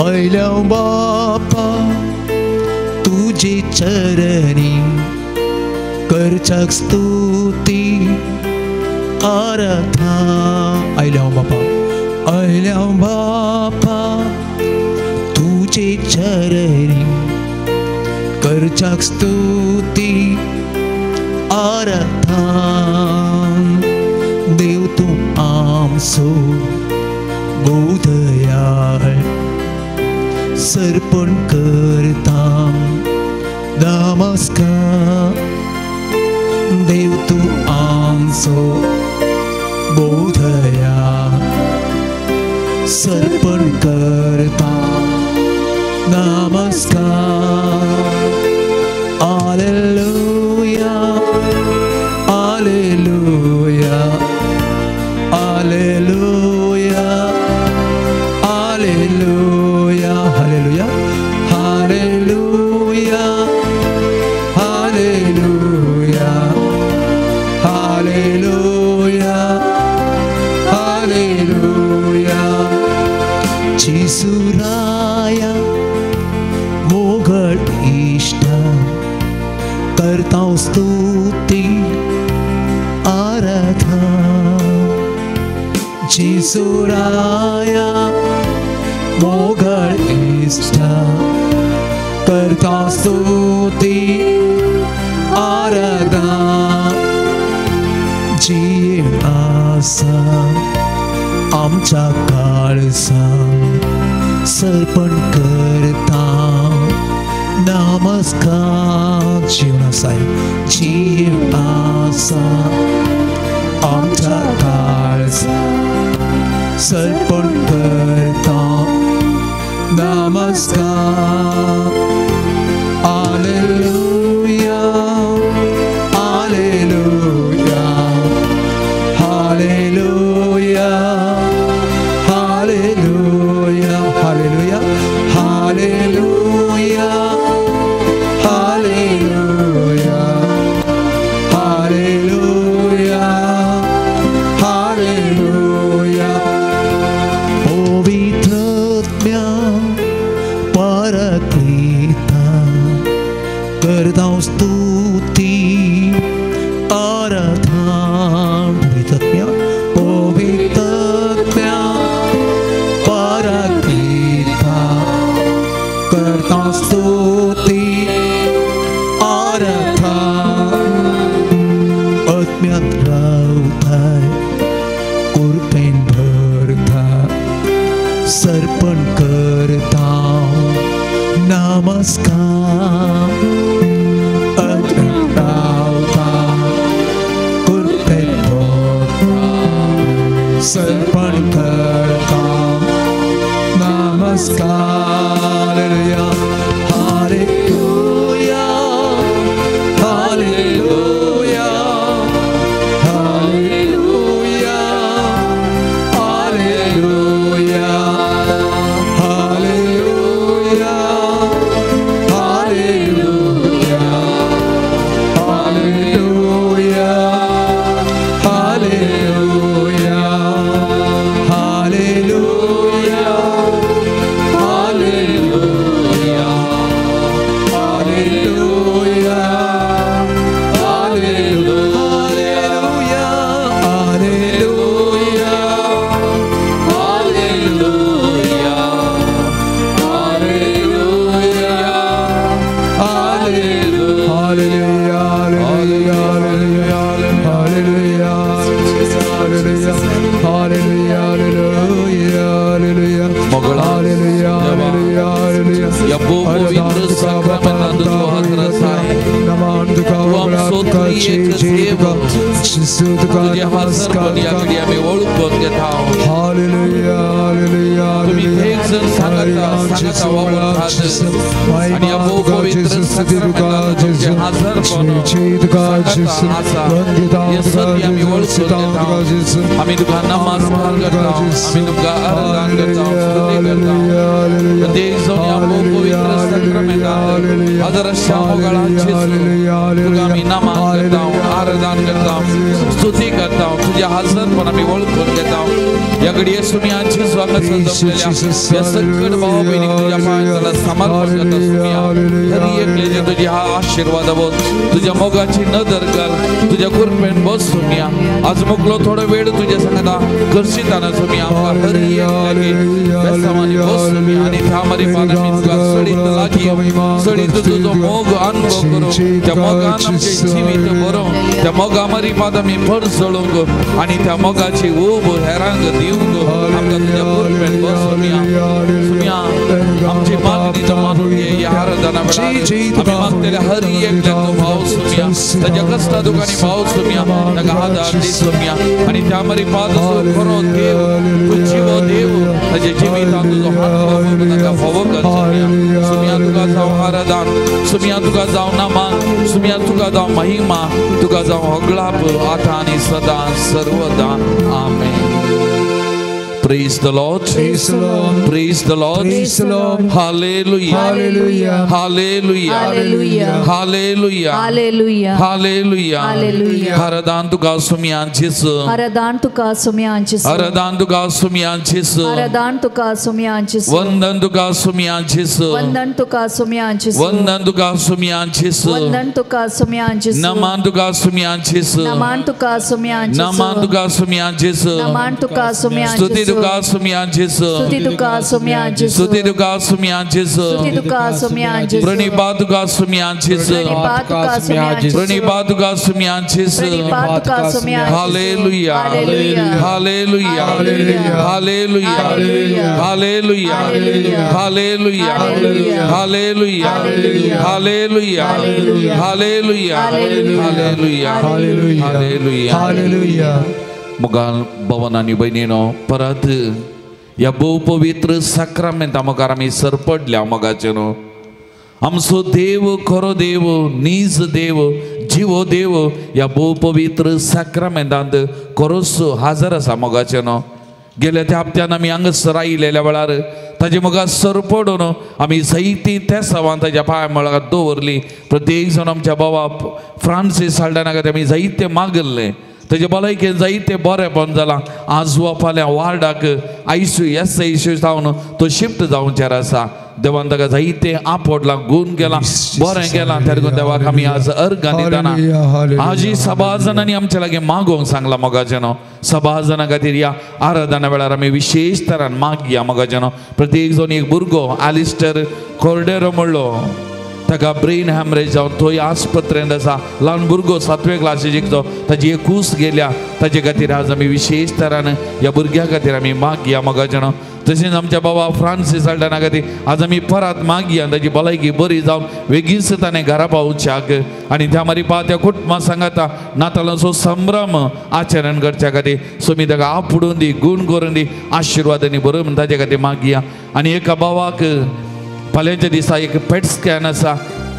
आयल्या बापा तुझे चरणी करच्याक स्तुती आराधना. आयल्या बापा तुझे चरणी करच्याक स्तुती आराधना. देव तूं आमचो बोधयाळ सर्पण करता नमस्कार. देव तूं आमचो बोधयाळ सर्पण करता नमस्कार. Alleluia, Alleluia, Alleluia, Alleluia, Alleluia, Alleluia, Alleluia, Alleluia, Alleluia. जिसुराया मोगळ इष्टा करता स्तुती आराधना. जिसुराया मोगळ इष्टा करता स्तुती आराधना. जी आसा आमच्या काळसा सर्पण करता नमस्कार. जीवनासाय जीव आसा आमच्या काळसा सर्पण करता नमस्कार. Alleluia, Alleluia, Alleluia, Alleluia, Alleluia, Alleluia, Alleluia, Alleluia, Alleluia. पवित्रत्म्या परक्रीता करता स्तुती आराधना. पवित्रत्म्या परक्रीता करता स्तुती आराधना. आत्म्यात रावताय कृपेन भरता सर्पण करता नमस्कार. आत्म्यात रावता कृपेन भरता सर्पण करता नमस्कार. Alleluia, Alleluia, Alleluia, Alleluia, Alleluia, Alleluia, Alleluia, Alleluia, Alleluia, Alleluia, Alleluia, Alleluia, Alleluia, Alleluia, स्तुती करता तुझ्या हजरपण आम्ही ओळखून घेता. या सगळी तुम्ही आजची स्वागत सजवलेल्या या सगळं भाऊ बहिणी तुझ्या पायांतला समर्पण करता सुमिया हरी एकले जे तुझी हा आशीर्वाद बोल तुझ्या मोगाची नजर कर तुझ्या कृपेन बस सुमिया आज मोकलो थोडा वेळ तुझ्या संगता करशीताना सुमिया आमका हरी एकले बेसमानी बस सुमिया आणि त्या मरी पाना मी तुझा सडीत लागी सडीत तुझो मोग अनुभव करो त्या मोगान आमचे जीवित बरो त्या मोगा मरी पादा मी फळ सोडूंग आणि त्या मोगाची ऊब हेरांग देऊंग आमका तुझ्या कृपेन बस सुमिया आमची मागणी तर मानून घे या आराधना वेळा आम्ही मागतेल्या हरी एक तो भाव सुमिया त्याच्या कष्टा दुकानी भाव सुमिया त्या आधार दे सुमिया आणि त्यामध्ये पाद खरो देव तुझी वो देव त्याचे जीवितांत तुझो हात नका भाव कर सुमिया तुका जाऊ आराधन सुमिया तुका जाऊ नामान सुमिया तुका जाऊ महिमा तुका जाऊ हगळाप आता आणि सदा सर्वदा आमेन. Praise the Lord. Praise the Lord. Praise the Lord. Praise the Lord. Hallelujah. Hallelujah. Hallelujah. Hallelujah. Hallelujah. Hallelujah. Hallelujah. Hallelujah. Haradan tuka sumianchis. Haradan tuka sumianchis. Haradan tuka sumianchis. Haradan tuka sumianchis. Vandan tuka sumianchis. Vandan tuka sumianchis. Vandan tuka sumianchis. Vandan tuka sumianchis. Naman tuka sumianchis. Naman tuka sumianchis. Naman tuka sumianchis. Naman tuka sumianchis. Stuti tuka sumianchis. Stuti tuka sumianchis. Stuti tuka sumianchis. Stuti tuka sumianchis. Pranipat tuka sumianchis. Pranipat tuka sumianchis. Pranipat tuka sumianchis. Pranipat tuka sumianchis. Hallelujah. Hallelujah. Hallelujah. Hallelujah. Hallelujah. Hallelujah. Hallelujah. Hallelujah. Hallelujah. Hallelujah. Hallelujah. Hallelujah. Hallelujah. Hallelujah. Hallelujah. Hallelujah. Hallelujah. Hallelujah. Hallelujah. मुगाल Bhavnani बहिणीनो परत या बहुपवित्र साक्रामेंट आमकां आमी सरपडल्या मोगाचे न्हू आमचो देव खरो देव नीज देव जिवो देव या बहुपवित्र साक्रामेंटांत खरोच हाजर आसा मोगाचे न्हू गेल्या त्या हप्त्यान आमी हांगासर आयिल्ल्या वेळार ताजे मोगा सरपडून आमी जायतीं त्या सवां ताज्या पांया मुळार दवरली प्रत्येक जण आमच्या बाबा फ्रांसीस साल्डाना खातीर आमी जायते मागल्ले तेजे भलायकेन जायते बरेपण जालां आज वा फाल्यां वार्डाक ICU जावन तो शिफ्ट जावचेर आसा देवान ताका जायते आपडलां गूण गेलां बरें गेलां तेका देवाक आमी आज अर्घ दिताना आजी सभा जाणांनी आमचे लागीं मागोवंक सांगलां मोगाचें न्हू सभा जाणां खातीर या आराधना वेळार आमी विशेश तरान मागया मोगाचें न्हू प्रत्येक जण एक भुरगो एलिस्टर कोर्डेरो म्हणलो ताका ब्रेन हॅमरेज जावन थंय आस्पत्रेंत आसा ल्हान भुरगो 7वे क्लासीक शिकतो ताजी एक कूस गेल्या ताजे खातीर आज आमी विशेष तरान ह्या भुरग्या खातीर आमी मागया मोगाचें न्हू तशेंच आमच्या बाबा फ्रांसीस साल्डाना खातीर आज आमी परत मागया ताजी भलायकी बरी जावन बेगीन ताणें घरा पावच्याक आनी त्या मारी त्या कुटुंबा सांगाता नातालांचो संभ्रम आचरण करच्या खातीर सोमी ताका आपडून दी गूण करून दी आशिर्वादांनी बरो म्हण ताजे खातीर मागया आनी एका भावाक फाल्यांच्या दिसा एक पेट स्कॅन आसा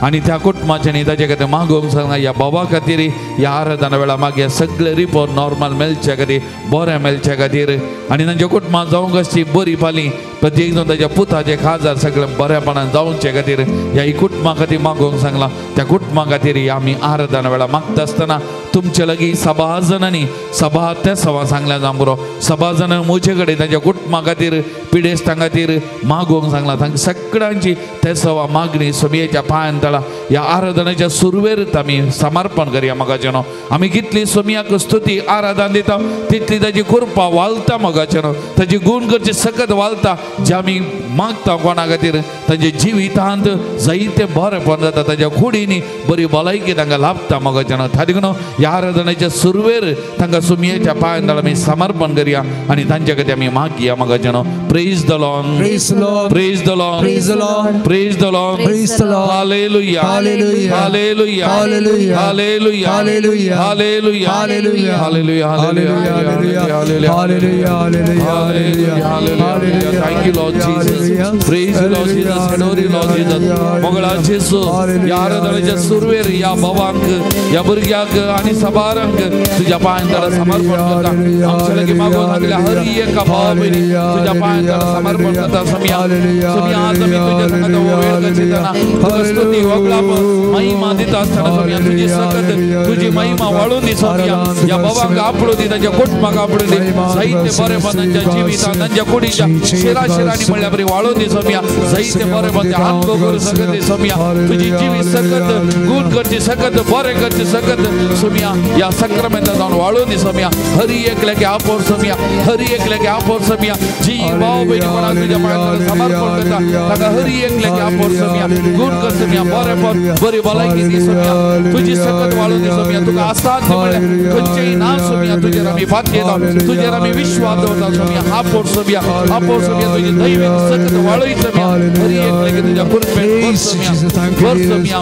आनी त्या कुटुंबाचे ताजे खातीर मागोवंक सांगला ह्या बाबा खातीर ह्या आराधना वेळा मागया सगळे रिपोर्ट नॉर्मल मेळचे खातीर बरें मेळचे खातीर आनी तांच्या कुटुंबां जावंक अशी बरी फालीं प्रत्येक जण ताच्या पुताचे खाजार सगळें बरेपणान जावचे खातीर ह्या कुटुंबा खातीर मागोवंक सांगला त्या कुटुंबा खातीर आमी आराधना वेळा मागता आसतना तुमचे लागीं सभा जाणांनी सभा त्या सभा सांगल्या जावं बरो सभा जाणां म्हजे कडेन ताच्या कुटुंबा खातीर पिडेस्तां खातीर मागोवंक सांगला तांकां सगळ्यांची ते सभा मागणी सोमयेच्या पांयान ताळा ह्या आराधनेच्या सुरवेर आमी समर्पण करया मोगाचें न्हू आमी कितली सोमयाक स्तुती आराधना दिता तितली ताजी कृपा वालता मोगाचें न्हू ताजी गूण करचे सकत वालता जे आमी मागता कोणा खातीर तांचे जिवितांत जायते बरेपण जाता ताज्या कुडींनी बरी भलायकी तांकां लाभता मोगाचें न्हू तारीख न्हू ह्या आराधनेच्या सुरवेर तांकां सोमयेच्या पांयान ताळा आमी समर्पण करया आनी तांचे खातीर आमी मागया मोगाचें न्हू praise the Lord Praise the Lord. Praise the Lord Praise the Lord. Praise the Lord Praise the Lord. Hallelujah. Hallelujah. Hallelujah. Hallelujah. Hallelujah. Hallelujah. Hallelujah. Hallelujah. Hallelujah. Hallelujah. Hallelujah. Hallelujah. Hallelujah. Hallelujah. Thank you, Lord Jesus. Praise you, Lord Jesus. Adore you, Lord Jesus. मोगळा जेसू या आराधनेच्या सुरवेर या भावांक या भुरग्याक आणि सभारांक तुझ्या पायांत समर्पण करता आमच्या लागीं मागोवंक लागल्या हर एका भावा भयणी तुझ्या पायांत त्याला समर्पण Hallelujah. करता समया Hallelujah. समया आज आम्ही तुझ्या संगत वेळ घालताना तुला स्तुती वगलाप महिमा देत असताना समया तुझी सकत तुझी महिमा वाढून दे समया या बाबांक आपडू दे त्यांच्या कुटुंबाक आपडू दे साहित्य बरे त्यांच्या जिवितांत त्यांच्या कुडीच्या शिराशिरांनी म्हणल्या बरी वाढून दे समया साहित्य बरे पण हात करू सकत दे समया तुझी जीवी सकत गुण करची सकत बरे करची सकत समया या सक्रमेंता जाऊन वाढून दे समया हरी एकल्या की आपोर समया हरी एकल्या की आपोर समया जी भाऊ बहिणी म्हणा तुझ्या पायाला समर्पण करता ताका हरी एकल्या की आपोर समया गुण कर समया बरे पण बरी भलायकी दे समया तुझी सकत वाढून दे समया तुका असाध्य म्हणल्या खंयचेही ना समया तुझ्यावर आम्ही भाग्य येता तुझ्यावर आम्ही विश्वास दवरता समया आपोर समया तुझी दैविक सकत वाढोई समया हरी एकल्या की तुझ्या कृपेत वर समया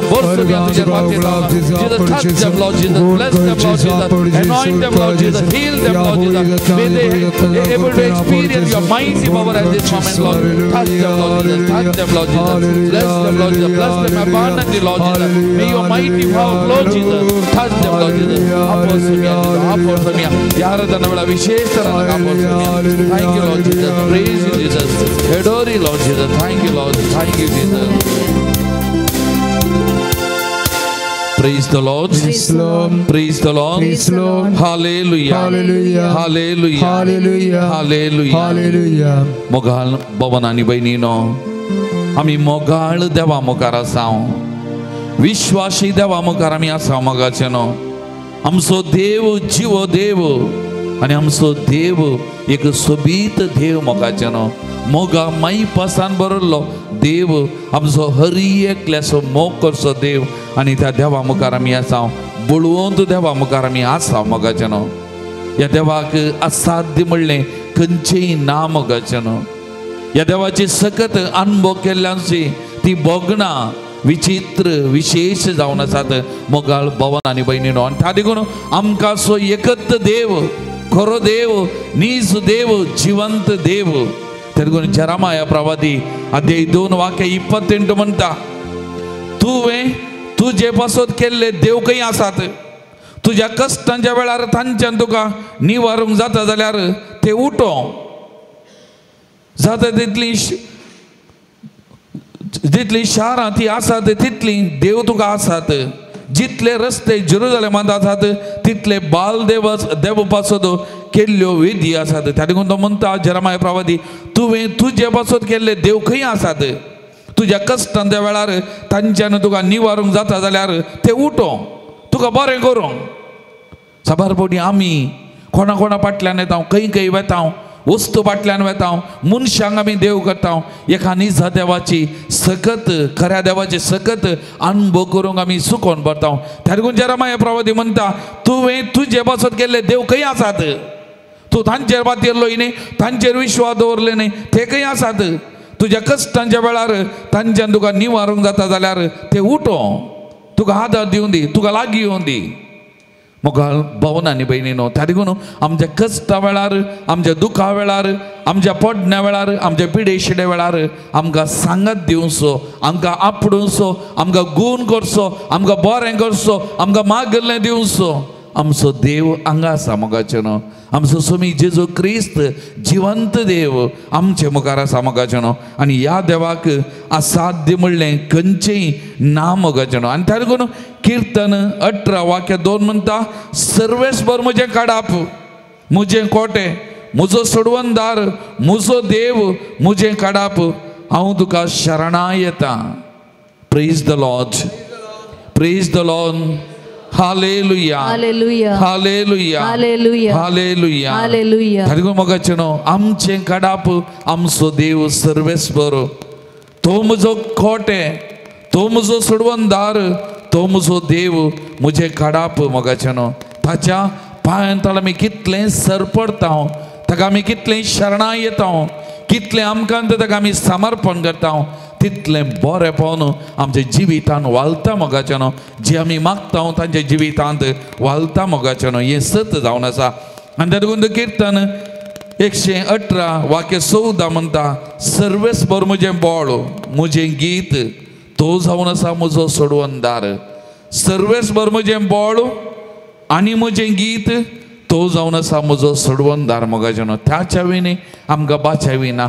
तुझ्या भाग्य Jesus, touch them, Lord Jesus. Bless them, Lord Jesus. Anoint them, Lord Jesus. Heal them, Lord Jesus. May they be able to experience your mighty power at this moment, Lord. Touch them, Lord Jesus. Touch them, Lord Jesus. Bless them, Lord Jesus. Bless them abundantly, Lord Jesus. May your mighty power, Lord Jesus. Touch them, Lord Jesus. Apor samia. Yaradana vela visheshara apor samia. Thank you, Lord Jesus. Praise you, Jesus. Adore you, Lord Jesus. Thank you, Lord. Thank you, Jesus. Praise the Lord. Praise the Lord. Praise the Lord. Praise the Lord. Hallelujah. Hallelujah. Hallelujah. Hallelujah. Hallelujah. Hallelujah. मोगाळ भवनानी बहिणीनो आम्ही मोगाळ देवा मुखार आसाव विश्वासी देवा मुखार आम्ही आसाव मोगाचेनो आमचो देव जीव देव आणि आमचो देव एक सोबीत देव मोगाचेनो मोगा माई पासान बरलो देव आमचो हरी एकल्याचो मोग करचो देव आणि त्या देवा मुखार आमी आसाव बुळवंत देवा मुखार आमी आसाव मोगाचेनो या देवाक असाध्य म्हणलें खंयचेय ना मोगाचेनो या देवाची सकत अनुभव केल्ल्याची ती बोगणा विचित्र विशेष जावन आसात मोगाळ भवन आनी बहिणीनो आनी त्या देखून आमकां सो एकच देव खरो देव नीज देव जिवंत देव तेगून जरामाया प्रवादी अध्याय 2 वाक्य 28 म्हणटा तुझे पासत केल्ले देव खंय आसात तुझ्या कश्टांच्या वेळार तांच्यान तुका निवारूंक जाता जाल्यार ते उठो जाता जितली शारां ती आसात तितली देव तुका आसात जितले रस्ते जेरुसलेमांत आसात तितले बाल देव पासत केल्ल्यो वेदी आसात त्या देखून तो म्हणटा जरमाया प्रवादी तुवें तुजे पासत केल्ले देव खंय आसात तुझ्या कश्टांच्या वेळार तांच्यान तुका निवारूंक जाता जाल्यार ते उठो तुका बरें करूं साबारपणी आमी कोणा फाटल्यान येता खंय वेता वस्तू फाटल्यान वेता मनशांक आमी देव करता एका निजा देवाची सकत खऱ्या देवाची सकत अनुभव करूंक आमी सुकोवन भरता त्या देखून जरमाया प्रवादी म्हणटा तुवें तुजे पासत केल्ले देव खंय आसात तू तांचेर बातिरलोय न्ही तांचेर विश्वास दवरले न्ही ते खंय आसात तुझ्या कश्टांच्या वेळार तांच्यान तुका निवारूंक जाता जाल्यार ते उठो तुका आदार दिवं दी तुका लागीं येवं दी मोगाळ भवनांनी बहिणीनो त्या देखून आमच्या कश्टा वेळार आमच्या दुखा वेळार आमच्या पडण्या वेळार आमच्या पिडेशिडे वेळार आमकां सांगत दिवचो आमकां आपडूचो आमकां गूण करचो आमकां बरें करचो आमकां मागल्लें दिवचो आमचो देव हांगा आसा मोगाचेनो आमचो स्वामी जेजू क्रिस्त जिवंत देव आमचे मुखार आसा मोगाचेनो आनी ह्या देवाक असाध्य म्हणलें खंयचेय ना मोगाचेनो आनी त्या देखून कीर्तन 18 वाक्य 2 म्हणटा सर्वेस्पर म्हजें काडाप म्हजें कोटे म्हजो सोडवंदार म्हजो देव म्हजें काडाप हांव तुका शरणां येता praise the Lord praise the Lord Hallelujah. Hallelujah. Hallelujah. Hallelujah. Hallelujah. Hallelujah. तारिको मोगाचेनो आमचें काडाप आमचो देव सर्वेस्पर तो म्हजो कोटे तो म्हजो सोडवंदार तो म्हजो देव म्हजें काडाप मोगाचेनो ताच्या पांयां तळ आमी कितलें सरपडता ताका आमी कितलें शरणां येता कितलें आमकां ताका आमी समर्पण करता तितलें बरें पळोवन आमच्या जिवितांत वालता मोगाचेनो जी आमी मागता तांच्या जिवितांत वालता मोगाचेनो हें सत जावन आसा आनी तातूंत कीर्तन 118 वाक्य 14 म्हणटा सर्वेस्पर म्हजें बोळ म्हजें गीत तो जावन आसा म्हजो सोडवंदार सर्वेस्पर म्हजें बोळ आनी म्हजें गीत तो जावन आसा म्हजो सोडवंदार मोगाचेनो त्याच्या विनी आमकां बाचावी ना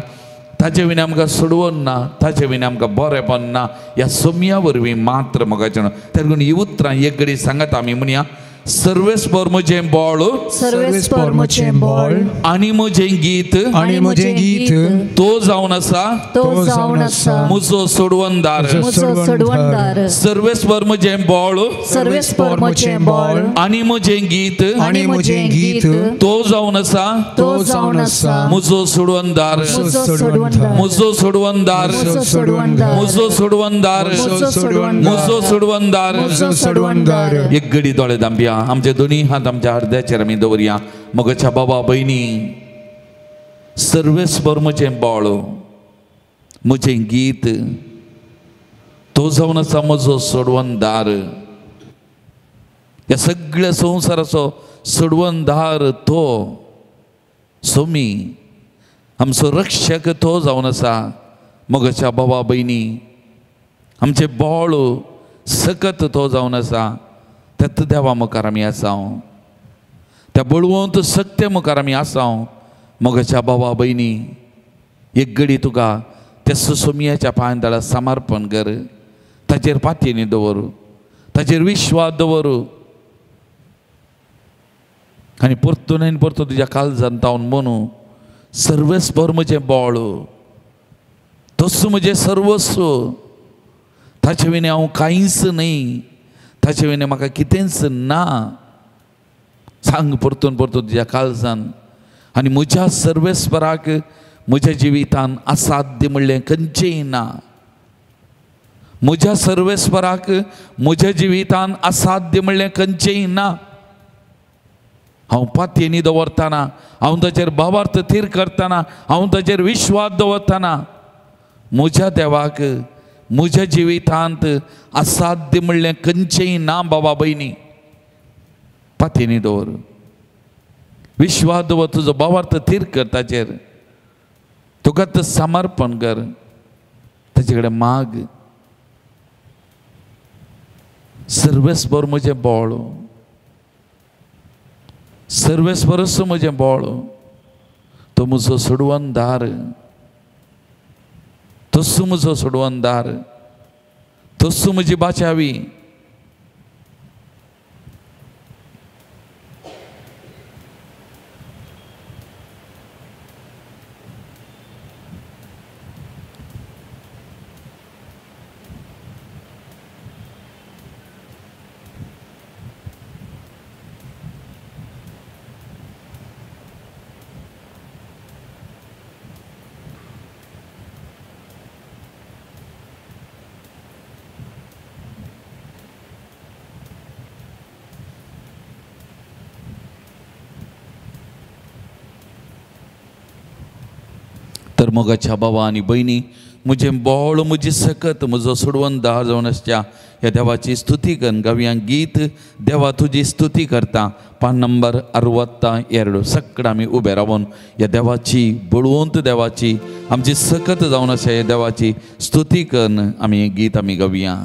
ताचे विना आमकां सोडवून ना, ताचे विना आमकां बरेंपण ना. ह्या सोमया वरवीं मात्र मोगाचें त्या लागून ही उतरां एक घडी सांगात आमी म्हणया. सर्वेस्पर म्हजें बोळ सर्वेस्पर म्हजें बोळ आनी म्हजें गीत आणि म्हजें गीत तो जावन आसा तो जावन आसा म्हजो सोडवणदार. म्हजो सोडवणदार. सर्वेस्पर म्हजें बोळ सर्वेस्पर म्हजें बोळ आनी म्हजें गीत आणि म्हजें गीत तो जावन आसा तो जावन आसा म्हजो सोडवणदार. म्हजो सोडवणदार. म्हजो सोडवणदार. म्हजो सोडवणदार. म्हजो सोडवणदार. म्हजो सोडवणदार. म्हजो सोडवणदार. म्हजो सोडवणदार. एक घडी दोळे धांपया. आमचे दोन्ही हात आमच्या हृदयाचेर आमी दवरया. मोगाच्या बाबा भयणी, सर्वेस्पर म्हजें बोळ, म्हजें गीत तो जावन आसा म्हजो सोडवणदार. ह्या सगळ्या संवसाराचो सोडवणदार तो सोमी, आमचो रक्षक तो जावन आसा. मोगाच्या बाबा भयणी, आमचे बोळ सकत तो जावन आसा. त्यात देवा मुखार आमी आसाव, त्या बळवंत सत्य मुखार आमी आसाव. मोगाच्या बाबा भयणी, एक घडी तुका त्या सोमयाच्या पांयतळा समर्पण कर. ताचेर पातयेनी दवर, ताचेर विश्वास दवर आनी परतून आनी परतून तुज्या काळजांत तावन म्हणू, सर्वेस्पर म्हजें बोळ, तोच म्हजें सर्वस्व. ताचे विने हांव कांयच न्ही, ताचे विने म्हाका कितेंच ना. सांग परतून परतून तुज्या काळजान. आनी म्हज्या सर्वेस्पराक म्हज्या जिवितान असाध्य म्हणलें खंयचेंय ना. म्हज्या सर्वेस्पराक म्हज्या जिवितान असाध्य म्हणलें खंयचेंय ना. हांव पातयेनी दवरतना, हांव ताचेर भावार्थ थीर करतना, हांव ताचेर विश्वास दवरतना म्हज्या देवाक म्हज्या जिवितांत असाध्य म्हणलें खंयचेंय ना. बाबा भयणी, पातयेनी दवर, विश्वास दवर, तुजो भावार्थ थीर कर ताचेर. तुका तर समर्पण कर, ताचे कडेन माग. सर्वेस्पर म्हजें बोळ, सर्वेस्परस म्हजें बोळ, तो म्हजो सोडवणदार. तोच म्हजो सोडवणदार, तोच म्हजी बाचावी. तर मोगाच्या बाबा आनी भयणी, म्हजें बोळ, म्हजी सकत, म्हजो सोडवणदार जावन आसच्या ह्या देवाची स्तुती कर. गावया गीत देवा तुजी स्तुती करता. पान नंबर 62. सगळें आमी उबे रावून ह्या देवाची, बळवंत देवाची, आमची सकत जावन आसा ह्या देवाची स्तुती कर. आमी हें गीत आमी गावया.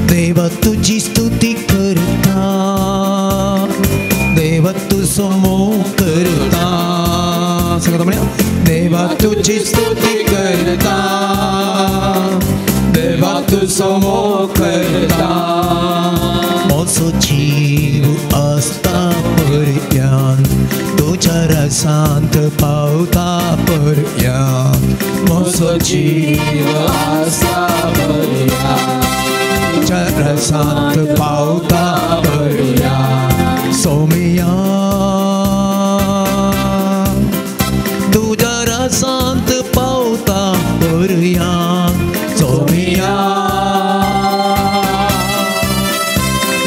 देवा तुझी स्तुती करता, देवा तुझो मोग करता. सांगता म्हणया, देवा तुझी स्तुती करता, देवा तुझो मोग करता. म्हजो जीव आसता पर्यंत, तुज्या रसांत पावता पर्यंत. म्हजो जीव आसता पर्यंत, तुझ्या रसांत पावता पर्यंत. सोमया, तुझ्या रसांत पावता पर्यंत. सोमया,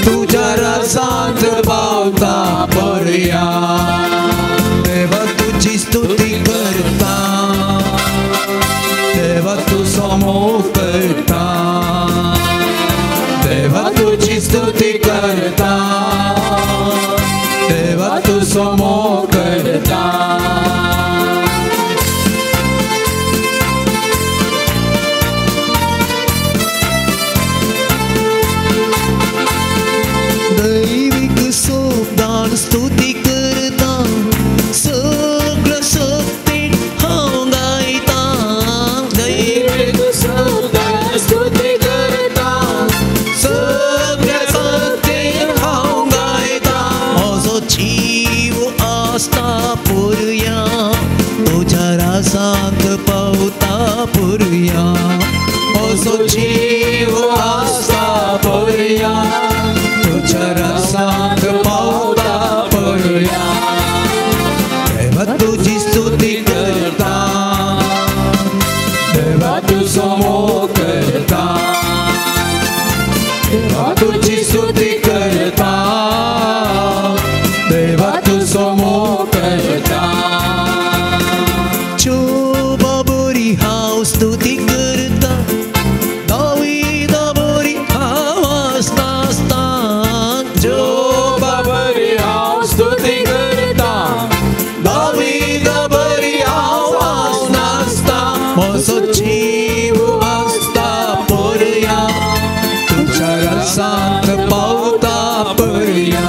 तुझ्या रसांत पावता पर्यंत. देवा तुझी स्तुती करता, देवा तुझो मोग करता, देवा तुझी स्तुती करता, देवा तुझो मोग करता. तुझी स्तुती करता, देवा तुझो मोग करता. शोभा बरी हांव स्तुती करता, दाविदा बरी हांव आसता आसता. शोभा बरी हांव स्तुती करता, दाविदा बरी हांव आसता आसता. म्हजो जीव आसता पर्या, तुझ्या रसांत पावता पर्या.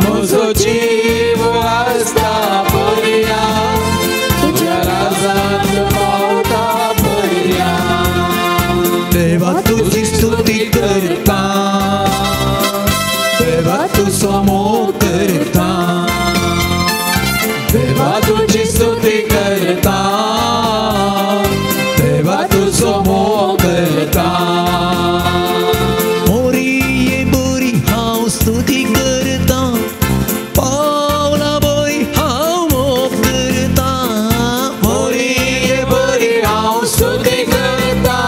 म्हजो जीव आसता पर्या, तुझ्या रसांत पावता पर्या. देवा तुझी स्तुती करता, देवा तुझो मोग करता, देवा तुझी स्तुती करता, देवा तुझो मोग करता. मोरी ये बरी हांव स्तुती करता, पावला बरी हांव मोग करता. मोरी ये बरी हांव स्तुती करता,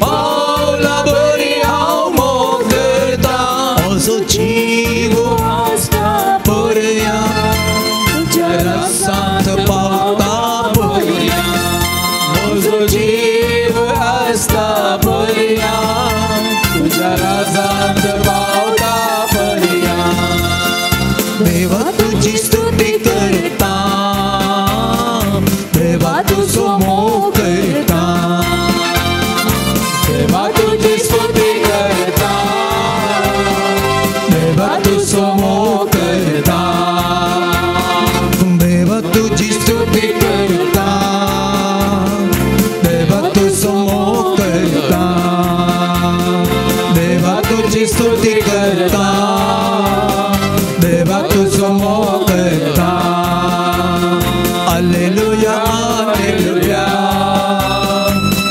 पावला बरी हांव मोग करता. म्हजो जीव आसता पर्या, तुझ्या रसांत पावता पर्या. म्हजो जीव आसता पर्या, तुझ्या रसांत पावता पर्या. देवा तुझी स्तुती करता, देवा तुझो मोग करता, देवा तुझी स्तुती करता, देवा तुझो मोग करता. देवा तुझी स्तुती करता, देवा तुझो मोग करता, देवा तुझी स्तुती करता, देवा तुझो मोग करता. Hallelujah hallelujah,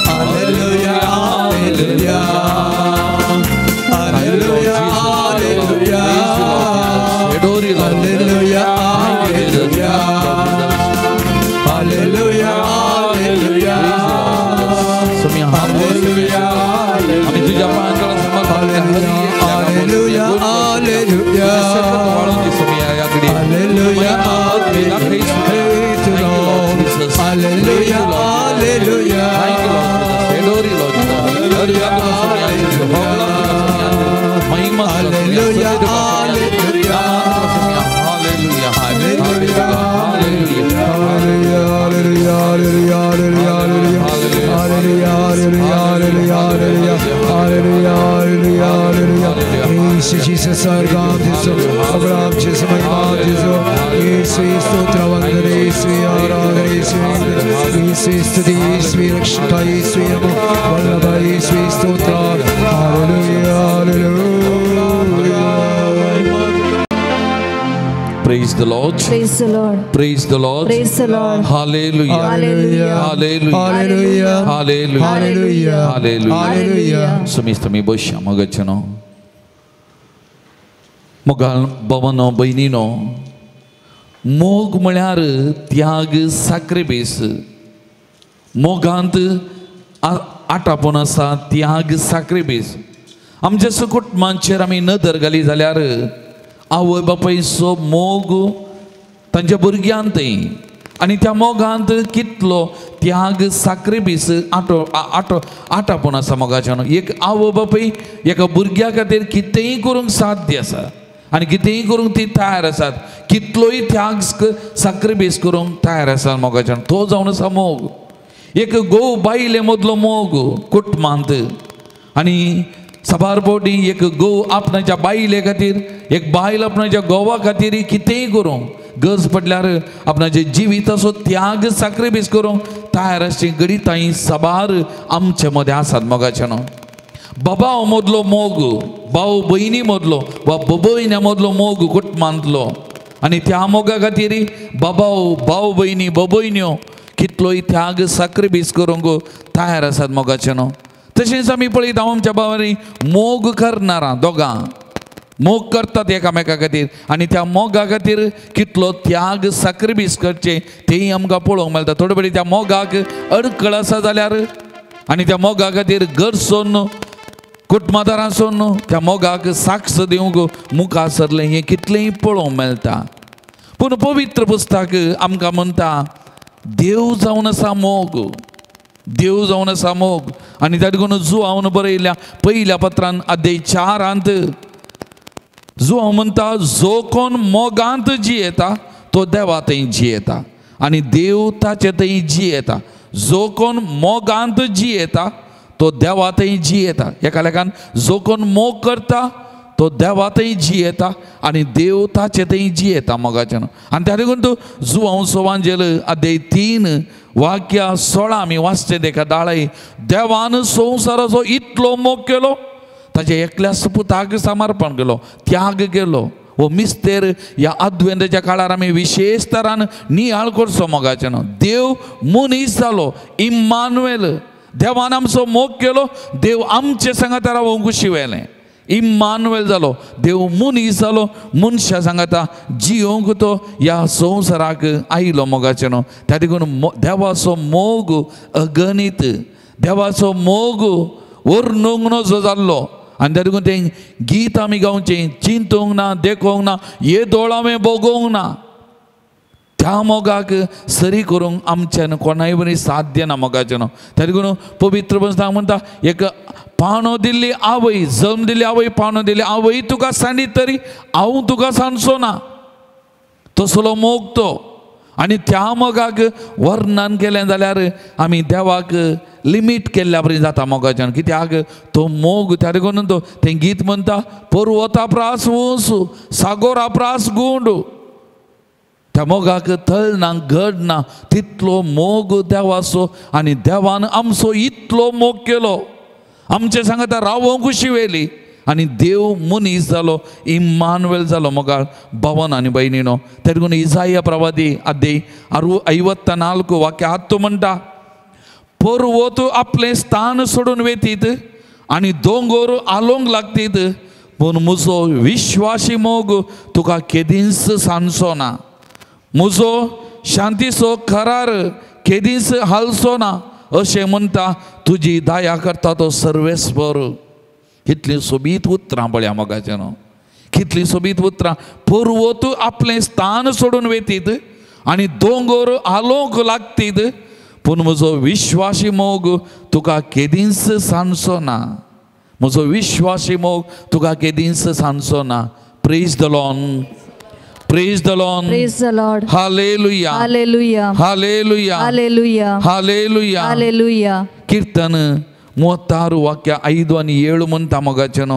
hallelujah hallelujah, hallelujah hallelujah, hallelujah hallelujah, hallelujah hallelujah, hallelujah. आम्ही तुझ्या पायांजवळ समर्पण करतो. Hallelujah hallelujah, hallelujah hallelujah, hallelujah Jesus, our God, Jesus, Abraham, Jesus, my God, Jesus, Jesus, Stotra, Vandana, Jesus, Arada, Jesus, Jesus, Stuti, Jesus, Rakshita, Jesus, Vallabha, Jesus, Stotra, Hallelujah, Hallelujah. Praise the Lord. Praise the Lord. Praise the Lord. Praise the Lord. Hallelujah. Hallelujah. Hallelujah. Hallelujah. Hallelujah. Hallelujah. Hallelujah. Hallelujah. Sumista mi bosha magachano. मोगाल बवनो बहिणीनो, मोग म्हळ्यार त्याग साखरेबेस. मोगांत आटापण आसा त्याग साखरेबेस. आमच्या कुटुंबांचेर आमी नदर घाली जाल्यार आवय बापायचो मोग तांच्या भुरग्यांतय आनी त्या मोगांत कितलो त्याग साखरेबेस आटापण आसा मोगाच्यान. एक आवय बापाय एका भुरग्या खातीर कितेंय करूंक साध्य आसा आनी कितेंय करूंक ती तयार आसात. कितलोय त्याग साखरेबेस करूंक तयार आसा मोगाच्यान. तो जावन आसा मोग. एक गोव बायले मदलो मोग कुटुंबांत. आनी सबारपोटी एक गोव आपणाच्या बायले खातीर, एक बायल आपणाच्या गोवा खातीर कितेंय करूंक, गरज पडल्यार आपणाचे जिविताचो त्याग साखरेबेस करूंक तयार आसची गणितांय सबार आमचे मदें आसात मोगाच्यान. बाबा मदलो मोग, भाव भयणी मदलो वा भयण्या मदलो मोग कुटुंबांतलो. आनी त्या मोगा खातीर बाबाव भाव भयणी भयण्यो कितलोय त्याग साखरेबेस करूंक तयार आसात मोगाच्यान. तशेंच आमी पळयता आमच्या भावांनी मोग करनारां दोगां मोग करतात एकामेका खातीर आनी त्या मोगा खातीर कितलो त्याग साखरेबेस करचे तेंय आमकां पळोवंक मेळटा. थोडे फावटी त्या मोगाक अडखळ आसा जाल्यार आनी त्या मोगा खातीर गरजोन कुटुंबदारांसून त्या मोगाक साक्ष दिवंक मुखार सरलें हें कितलेंय पळोवंक मेळटा. पूण पवित्र पुस्तक आमकां म्हणटा देव जावन आसा मोग, देव जावन आसा मोग. आनी तातूंत जुआवन बरयल्या पयल्या पत्रान अध्याय 4 जुआव म्हणटा जो कोण मोगांत जियेता तो देवा थंय जियेता आनी देव ताचे थंय जियेता. जो कोण मोगांत जियेता तो देवा थंय जियेता. एका लेखान जो कोण मोग करता तो देवा थंय जियेता आनी देव ताचे थंय जियेता मोगाच्यान. आनी त्या देखून तूं जुआव सोवांजेल अध्याय 3 वाक्य 16 आमी वाचचे देखा दाळय. देवान संवसाराचो इतलो मोग केलो ताचे एकल्याच पुताक समर्पण केलो, त्याग केलो. हो मिस्तेर ह्या अद्वेंताच्या काळार आमी विशेष तरान नियाळ करचो मोगाच्यान. देव मनीस जालो, इम्मानुएल. देवान आमचो मोग केलो, देव आमचे सांगाता रावंक शिवेलें. इम्मानुएल जालो, देव मनीस जालो, मनशा सांगाता जियोंक तो ह्या संवसाराक आयलो मोगाच्यान. त्या देखून देवाचो मोग अगणित, देवाचो मोग वर्णूंक नजो जाल्लो. आनी त्या देखून तें गीत आमी गावचें चिंतूंक ना, देखूंक ना, ये दोळ हांवें भोगोवंक ना. त्या मोगाक सरी करूंक आमच्यान कोणाय बरी साध्य ना मोगाच्यान. त्या देखून पवित्र पुस्तकांत म्हणटा एक पानो दिल्ली आवय, जल्म दिल्ली आवय, पानो दिल्ली आवय तुका सांडीत तरी हांव तुका सांडचो ना. तसलो मोग तो. आनी त्या मोगाक वर्णन केलें जाल्यार आमी देवाक लिमीट केल्ल्या बरी जाता मोगाच्यान. कित्याक तो मोग त्या देखून तो तें गीत म्हणटा पर्वता प्रास वस, सागोरा प्रास गुंड. त्या मोगाक तळ ना, घड ना, तितलो मोग देवाचो. आनी देवान आमचो इतलो मोग केलो, आमचे सांगता रावोंक शिवेली. आनी देव मनीस जालो, इम्मानुएल जालो मोगाळ. भावन आनी भयणीनो, त्या देखून इसाया प्रवादी अध्याय 54 वाक्य 7 म्हणटा पर्वत आपलें स्थान सोडून वेतीत आनी दोंगर आलोंक लागतीत, पूण म्हजो विश्वासी मोग तुका केदींच सांडचो ना. म्हजो शांतीचो करार केदींच हालचो ना. अशें म्हणटा तुजी दया करता तो सर्वेस्पर. कितलीं सोबीत उतरां पळया मोगाच्यान, कितलीं सोबीत उतरां. पर्वत आपलें स्थान सोडून वेतीत आनी दोंगर आलोंक लागतीत, पूण म्हजो विश्वासी मोग तुका केदींच सांडचो ना. म्हजो विश्वासी मोग तुका केदींच सांडचो ना. Praise the Lord, praise the Lord, Praise the Lord. Hallelujah, Hallelujah. Hallelujah, Hallelujah. Hallelujah. Hallelujah. कीर्तन 36 वाक्य 5 आनी 7 म्हणटा मोगाच्यान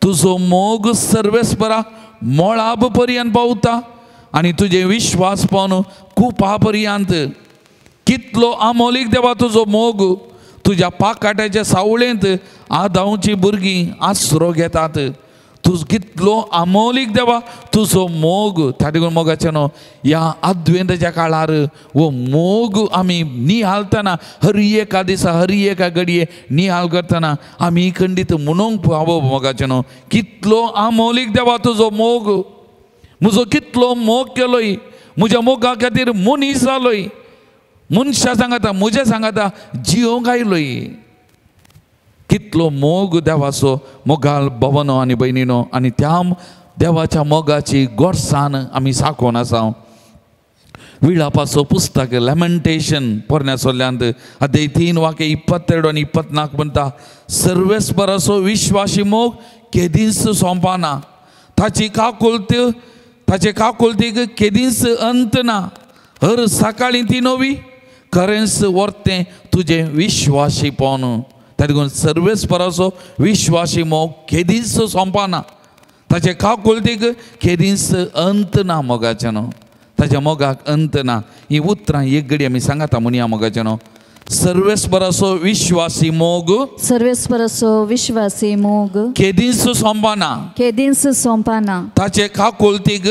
तुजो मोग सर्वेस्परा मोळाब पर्यंत पावता आनी तुजे विश्वास पावन कुपा पर्यंत. कितलो आमोलीक देवा तुजो मोग. तुज्या पाकाट्याच्या सावळेंत आदांची भुरगीं आसरो घेतात. तूं कितलो आमोलीक देवा तुजो मोग. त्या देखून मोगाच्यान ह्या अद्वेंताच्या काळार वो मोग आमी निहालतना हर एका दिसा हर एका घडये निहाल करतना आमी खंडीत म्हणूंक फावो मोगाच्यान कितलो आमोलीक देवा तुजो मोग. म्हजो कितलो मोग केलोय, म्हज्या मोगा खातीर मनीस जालोय, मनशां सांगाता म्हज्या सांगाता जियोंक आयलोय. कितलो मोग देवाचो मोगाल भवनो आनी भयणीनो. आनी त्या देवाच्या मोगाची गोडसाण आमी साकोन आसा. विलापाचो पुस्तक लॅमेंटेशन पोरण्यासोल्यांत अध्याय 3 वाक्य 22 आनी 24 म्हणटा सर्वेस्पराचो विश्वासी मोग केदींच सोंपना. ताची काकुलतीक केदींच अंत ना. हर सकाळीं ती नवी खरेंच वर्तें तुजें विश्वासीपण. त्या देखून सर्वेस्पराचो विश्वासी मोग केदींच सोंपना. ताचे काकुलतीक केदींच अंत ना मोगाच्यान. ताच्या मोगाक अंत ना. ही उतरां एक घडी आमी सांगाता म्हणया मोगाच्यान. सर्वेस्पराचो विश्वासी मोग, सर्वेस्पराचो विश्वासी मोग केदींच सोंपना. केदींच सोंपना. ताचे काकुलतीक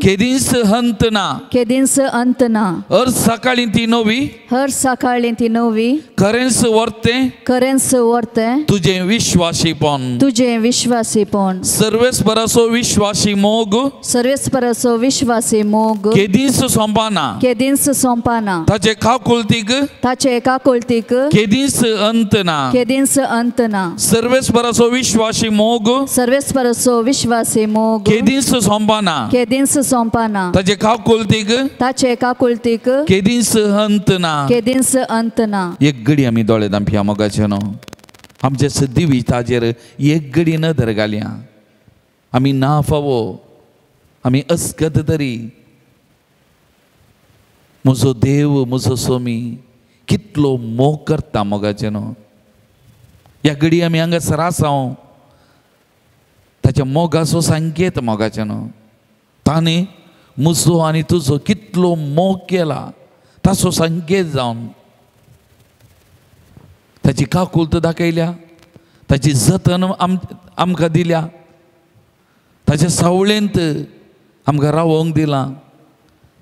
केदींच अंत ना. केदींच अंत ना. हर सकाळीं ती नवी हर सकाळीं ती नवी खरेंच वर्तें तुजें विश्वासीपण. तुजें विश्वासीपण. सर्वेस्पराचो विश्वासी मोग, सर्वेस्पराचो विश्वासी मोग केदींच सोंपना. केदींच सोंपना. ताचे काकुलतीक कोलतीक ताचे एका कोलतीक केदीस अंत ना केदींस अंत ना सर्वेस्पराचो विश्वासी मोग सर्वेस्परसो विश्वासी मोग केदीस सोंपाना केदींस सोंपाना ताचे काव कोलतीक ताचे एका कोलतीक केदीस अंत ना केदींस अंत ना एक घडी आमी दोळे दामपया मोगाचे न्हू आमचे सद्दी विचाचेर एक घडी नदर घालया आमी ना फावो आमी अस्कत तरी म्हजो देव म्हजो स्वामी कितलो मोग करता मोगाचे न्हू ह्या घडी आमी हांगा सरासांव ताच्या मोगाचो संकेत मोगाचे न्हू ताणे म्हजो आनी तुजो कितलो मोग केला ताचो संकेत जावन ताची काकुलत दाखयल्या ताची जतन आमकां दिल्या ताच्या सावळेंत आमकां रावोंक दिलां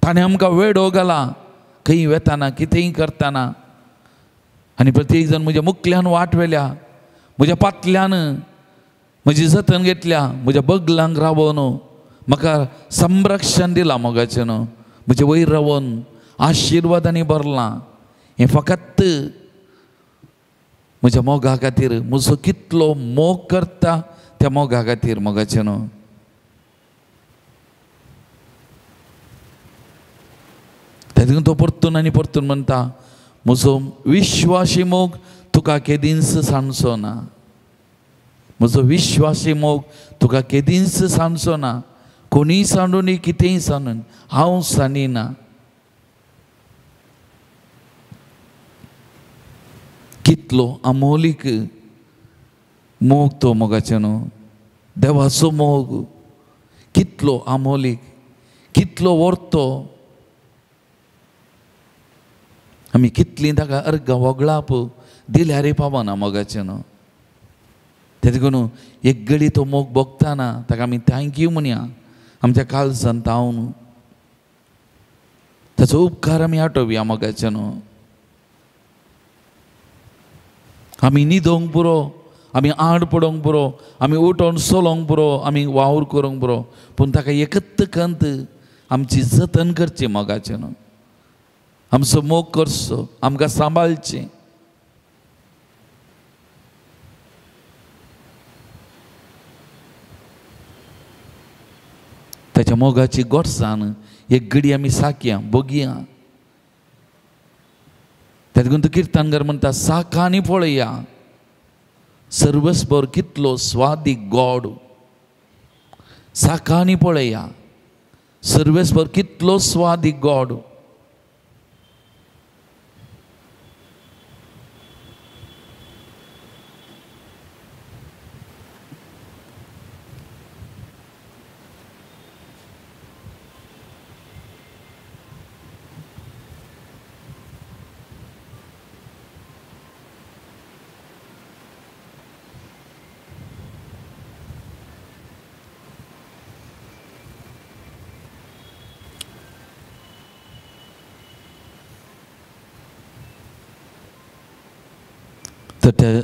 ताणें आमकां वेडो घाला खंय वेताना कितेंय करतना आनी प्रत्येक जण म्हज्या मुखल्यान वाट वेल्या म्हज्या पातल्यान म्हजी जतन घेतल्या म्हज्या बगलांक रावोवन म्हाका संरक्षण दिलां मोगाचें न्हू म्हजे वयर रावोन आशिर्वादांनी भरलां हें फकत म्हज्या मोगा खातीर म्हजो कितलो मोग करता त्या मोगा खातीर मोगाचें न्हू तातूंत तो परतून आनी परतून म्हणटा म्हजो विश्वासी मोग तुका केदींच सांडचो ना म्हजो विश्वासी मोग तुका केदींच सांडचो ना कोणीय सांडूनी कितेंय सांडून हांव सांडिना कितलो अमोलीक मोग तो मोगाचें न्हू देवाचो मोग कितलो अमोलीक कितलो व्हरतो आमी कितलीं ताका अर्घ वगळाप दिल्यार पावना मोगाचें न्हू तेजे करून एक घडी तो मोग भोगतना ताका आमी थँक्यू म्हणया आमच्या काळजांत हांव ताचो उपकार आमी आठोवया मोगाचें न्हू आमी न्हिदोंक पुरो आमी आड पडोंक पुरो आमी उठोन चलोंक पुरो आमी वावर करूंक पुरो पूण ताका एकच खंत आमची जतन करची मोगाचें न्हू आमचो मोग करचो आमकां सांबाळचें ताच्या मोगाची गोडसाण एक घडी आमी साकया बगया तातूंत किर्तनकार म्हणटा साका आनी पळया सर्वस्वर कितलो स्वादीक गोड साका आनी पळया सर्वस्वर कितलो स्वादीक गोड त्या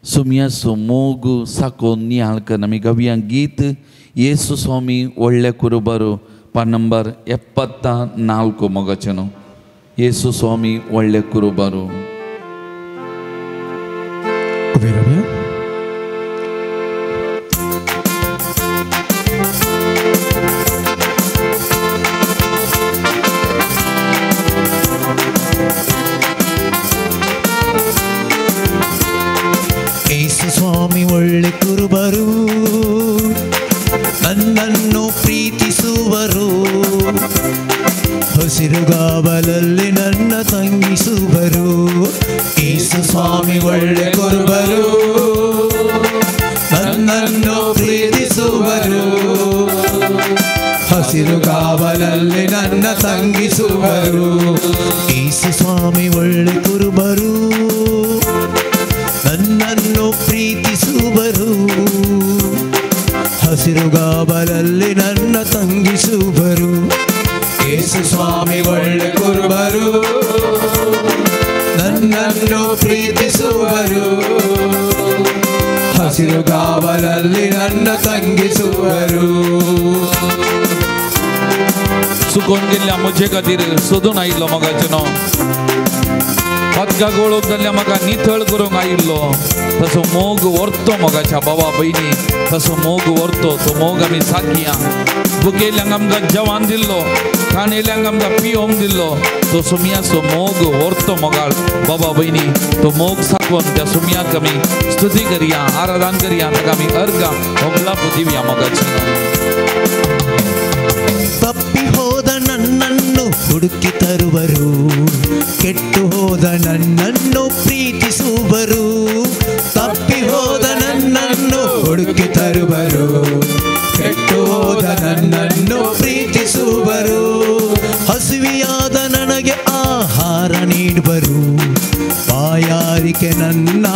सुमयाचो मोग साकोन नियाळ करन आमी गावया गीत येसु स्वामी ಒಳ್ಳೆ ಕುರುಬರು ಪಾಠ ನಂಬರ್ 74 ಮೊಗಚನು ಯೇಸು ಸ್ವಾಮಿ ಒಳ್ಳೆ ಕುರುಬರು ಸ್ವಾಮಿ ಒಳ್ಳೆ ಕುರುಬರು ನನ್ನನ್ನು ಪ್ರೀತಿಸುವರು ಹಸಿರುಗಾವಲಲ್ಲಿ ನನ್ನ ತಂಗಿಸುವರು ಯೇಸು ಸ್ವಾಮಿ ಒಳ್ಳೆ ಕುರುಬರು ನನ್ನನ್ನು ಪ್ರೀತಿಸುವರು ಹಸಿರುಗಾವಲಲ್ಲಿ ನನ್ನ ತಂಗಿಸುವರು ಯೇಸು ಸ್ವಾಮಿ ಒಳ್ಳೆ ಕುರುಬರು ನನ್ನನ್ನು ಪ್ರೀತಿಸುವರು ಹಸಿರುಗಾವಲಲ್ಲಿ ನನ್ನ ತಂಗಿಸುವರು ಯೇಸು ಸ್ವಾಮಿ ಒಳ್ಳೆ ಕುರುಬರು ನನ್ನನ್ನು ಪ್ರೀತಿಸುವರು ಹಸಿರುಗಾವಲಲ್ಲಿ ನನ್ನ ತಂಗಿಸುವರು सुकोन गेल्ल्या म्हजे खातीर सोदून आयिल्लो मोगाचें पदकाक वळोवंक जाल्यार म्हाका नितळ करूंक आयिल्लो तसो मोग व्हरतो मोगाच्या भावा भयणी तसो मोग व्हरतो तो मोग आमी साकिया भुकेल्यांक आमकां जेवण दिल्लो खाणेल्यांक आमकां पिवोवंक दिल्लो तो सुमियाचो मोग व्हरतो मोगाळ बाबा भयणी तो मोग साकोवन त्या सुमियाक आमी स्तुती करया आराधन करया ताका आमी अर्घ ಹೊಗಳಾಪು ದಿವ್ಯ ಮೊಗಚನ ತಪ್ಪಿ ಹೋದ ನನ್ನನ್ನು ಹುಡುಕಿ ತರುವರು ಕೆಟ್ಟು ಹೋದ ನನ್ನನ್ನು ಪ್ರೀತಿಸುವರು ತಪ್ಪಿ ಹೋದ ನನ್ನನ್ನು ಹುಡುಕಿ ತರುವರು ಕೆಟ್ಟು ಹೋದ ನನ್ನನ್ನು ಪ್ರೀತಿಸುವರು ಹಸಿವೆಯಾದ ನನಗೆ ಆಹಾರ ನೀಡುವರು ಬಾಯಾರಿಕೆ ನನ್ನ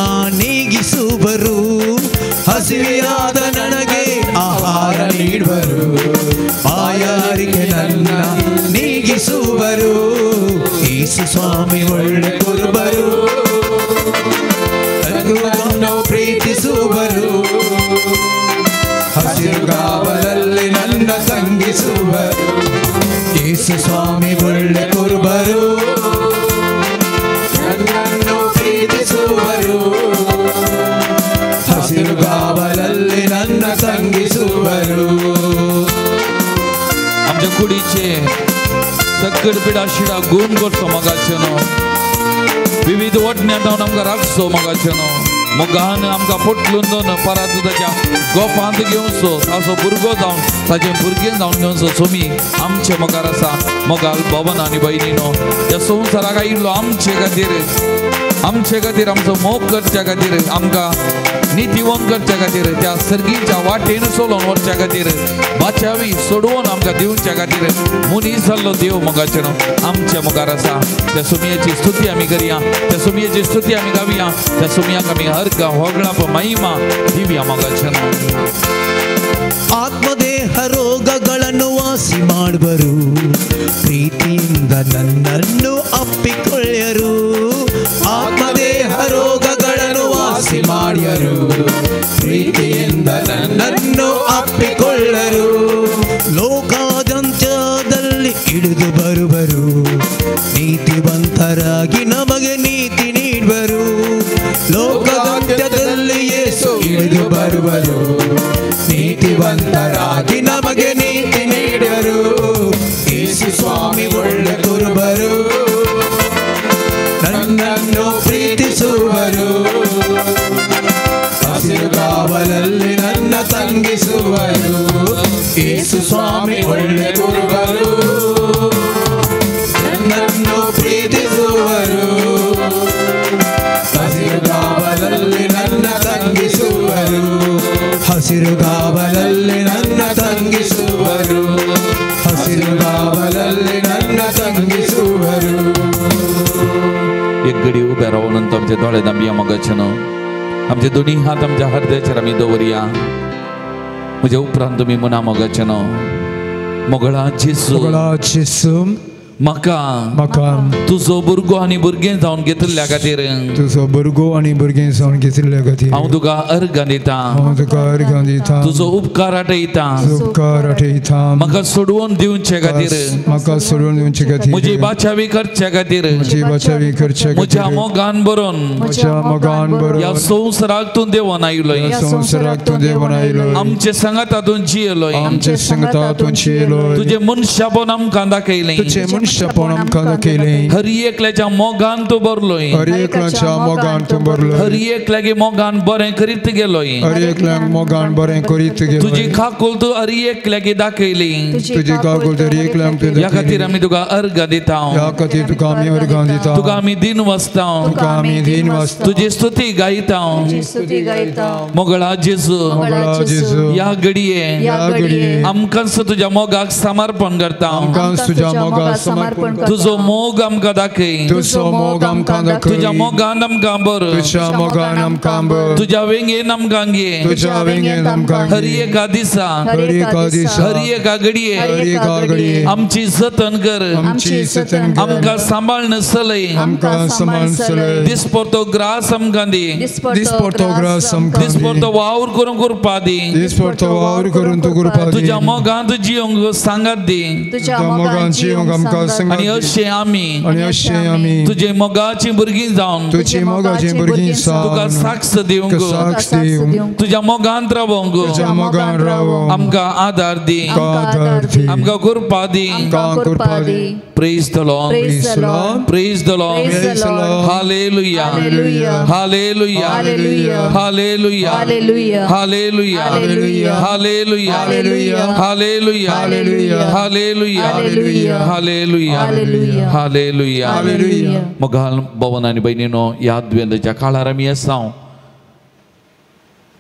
ನೀಗಿಸುವರು ಹಸಿವೆಯಾದ ನನಗೆ ಆಹಾರ ನೀಡುವರು ಬಾಯಾರಿಕೆ ನನ್ನ ನೀಗಿಸುವರು ಯೇಸು ಸ್ವಾಮಿ ಒಳ್ಳೆ ಕುರುಬರು ನನ್ನನ್ನು ಪ್ರೀತಿಸುವರು ಹಸಿರುಗಾವಲಲ್ಲಿ ನನ್ನ ತಂಗಿಸುವರು ಯೇಸು ಸ್ವಾಮಿ ಒಳ್ಳೆ ಕುರುಬರು ನನ್ನನ್ನು ಪ್ರೀತಿಸುವರು ಹಸಿರುಗಾವಲಲ್ಲಿ ನನ್ನ ತಂಗಿಸುವರು आमच्या कुडीचे सकड पिडा शिडा गुण करचो मोगाचेनो विविध वटण्यां जावन आमकां राखचो मोगाचेनो मोगान आमकां पोटलून दोन परात ताच्या गोपांत घेवचो ताचो भुरगो जावन ताचें भुरगें जावन घेवचो सोमी आमचे मोगार आसा मोगाल भवन आनी भयणीनो ह्या संवसाराक आयिल्लो आमचे खातीर आमचो मोग करच्या खातीर आमकां नितीवन करच्या खातीर त्या सर्गीच्या वाटेन चलोवन व्हरच्या खातीर बाचावी सोडवून आमकां दिवच्या खातीर मनीस जाल्लो देव मोगाचेनो आमच्या मोगार आसा त्या सुमयेची स्तुती आमी करया त्या सुमयेची स्तुती आमी गावया त्या सुमयाक आमी अर्घ ಹೊಗಳಾಪ ಮಹಿಮಾ ದಿವ್ಯ ಮೊಗಚೆನೋ ಆತ್ಮದೇಹ ರೋಗಗಳನ್ನು ವಾಸಿ ಮಾಡುವರು ಪ್ರೀತಿಯಿಂದ ನನ್ನನ್ನು ಅಪ್ಪಿಕೊಳ್ಳರು ಆತ್ಮದೇಹ ರೋಗಗಳನ್ನು ವಾಸಿ ಮಾಡ್ಯರು ಪ್ರೀತಿಯಿಂದ ನನ್ನನ್ನು ಅಪ್ಪಿಕೊಳ್ಳರು ಲೋಕಾದ್ಯಂತ್ಯದಲ್ಲಿ ಇಳಿದು ಬರುವರು ನೀತಿವಂತರಾಗಿ ನಮಗೆ ನೀತಿ ನೀಡುವರು ಲೋಕಾದ್ಯಂತ್ಯದಲ್ಲಿ ಯೇಸು ಇಳಿದು ಬರುವರು ನೀತಿವಂತರಾಗಿ ನಮಗೆ ನೀತಿ ನೀಡುವರು ಯೇಸು ಸ್ವಾಮಿ ಒಳ್ಳೆ ಕುರುಬರು ನನ್ನನ್ನು ಪ್ರೀತಿಸುವರು ಹಸಿರುಗಾವಲಲ್ಲಿ ನನ್ನ ತಂಗಿಸುವರು ಯೇಸು ಸ್ವಾಮಿ ಒಳ್ಳೆ ಕುರುಬರು ನನ್ನನ್ನು ಪ್ರೀತಿಸುವರು ಹಸಿರುಗಾವಲಲ್ಲಿ ನನ್ನ ತಂಗಿಸುವರು ಹಸಿರುಗಾವಲಲ್ಲಿ ನನ್ನ ತಂಗಿಸುವರು ಹಸಿರುಗಾವಲಲ್ಲಿ ನನ್ನ ತಂಗಿಸುವರು एक घडी उभे राहून आमचे दोळे दांबिया मोगाचेनो आमचे दोन्ही हात आमच्या हृदयाचेर आमी दवरया म्हज्या उपरांत तुमी मना मोगाचेनो मोगळा जेसू म्हाका तुजो भुरगो आनी भुरगें जावन घेतिल्ल्या खातीर तुजो भुरगो आनी भुरगें जावन घेतिल्ल्या खातीर हांव तुका अर्घ दिता तुजो उपकार आठयता म्हाका सोडवून दिवचे खातीर म्हजी बाचावी करचे खातीर म्हज्या मोगान बरोवन ह्या संवसाराक तूं देवन आयलोय आमचे संगतातून जियेलोय तुजे मनशापण आमकां दाखयलें हर एकल्याच्या मोगान तूं बरलोय हर एकल्यागे मोगान बरें करीत गेलोय तुजी खाकूल तूं हर एकल्यागे दाखयली ह्या खातीर आमी तुका अर्घ दिता तुका आमी दिन वाचता तुजी स्तुती गायता मोगळा जेजू ह्या घडये आमकां तुज्या मोगाक समर्पण करता तुजो मोग आमकां दाखय तुज्या मोगान आमकां बर तुज्या वेंगेन आमकां घे हर एका दिसा हर एका घडये आमची जतन कर आमकां सांबाळन चलय दिसपरतो ग्रास आमकां दी दिसपरतो वावर करून करपा दी तुज्या मोगान जियोंक सांगात दी संगात आणि अशें आमी तुजे मोगाची भुरगीं जावन तुझी मोगाची भुरगीं तुका साक्ष दिवंक साक्ष दिवंक तुज्या मोगांत रावंक तुझ्या मोगान रावंक आमकां आदार दी आदार दी आमकां कृपा दी कृपा दी praise the Lord Praise the Lord. Praise the Lord Praise the Lord. Hallelujah Hallelujah. Hallelujah Hallelujah. Hallelujah Hallelujah. Hallelujah Hallelujah. Hallelujah Hallelujah. Hallelujah Hallelujah. Hallelujah Hallelujah. Hallelujah Hallelujah. Hallelujah Hallelujah. मोगाल भवन आनी भयणीनो ह्या अद्वेंताच्या काळार आमी आसां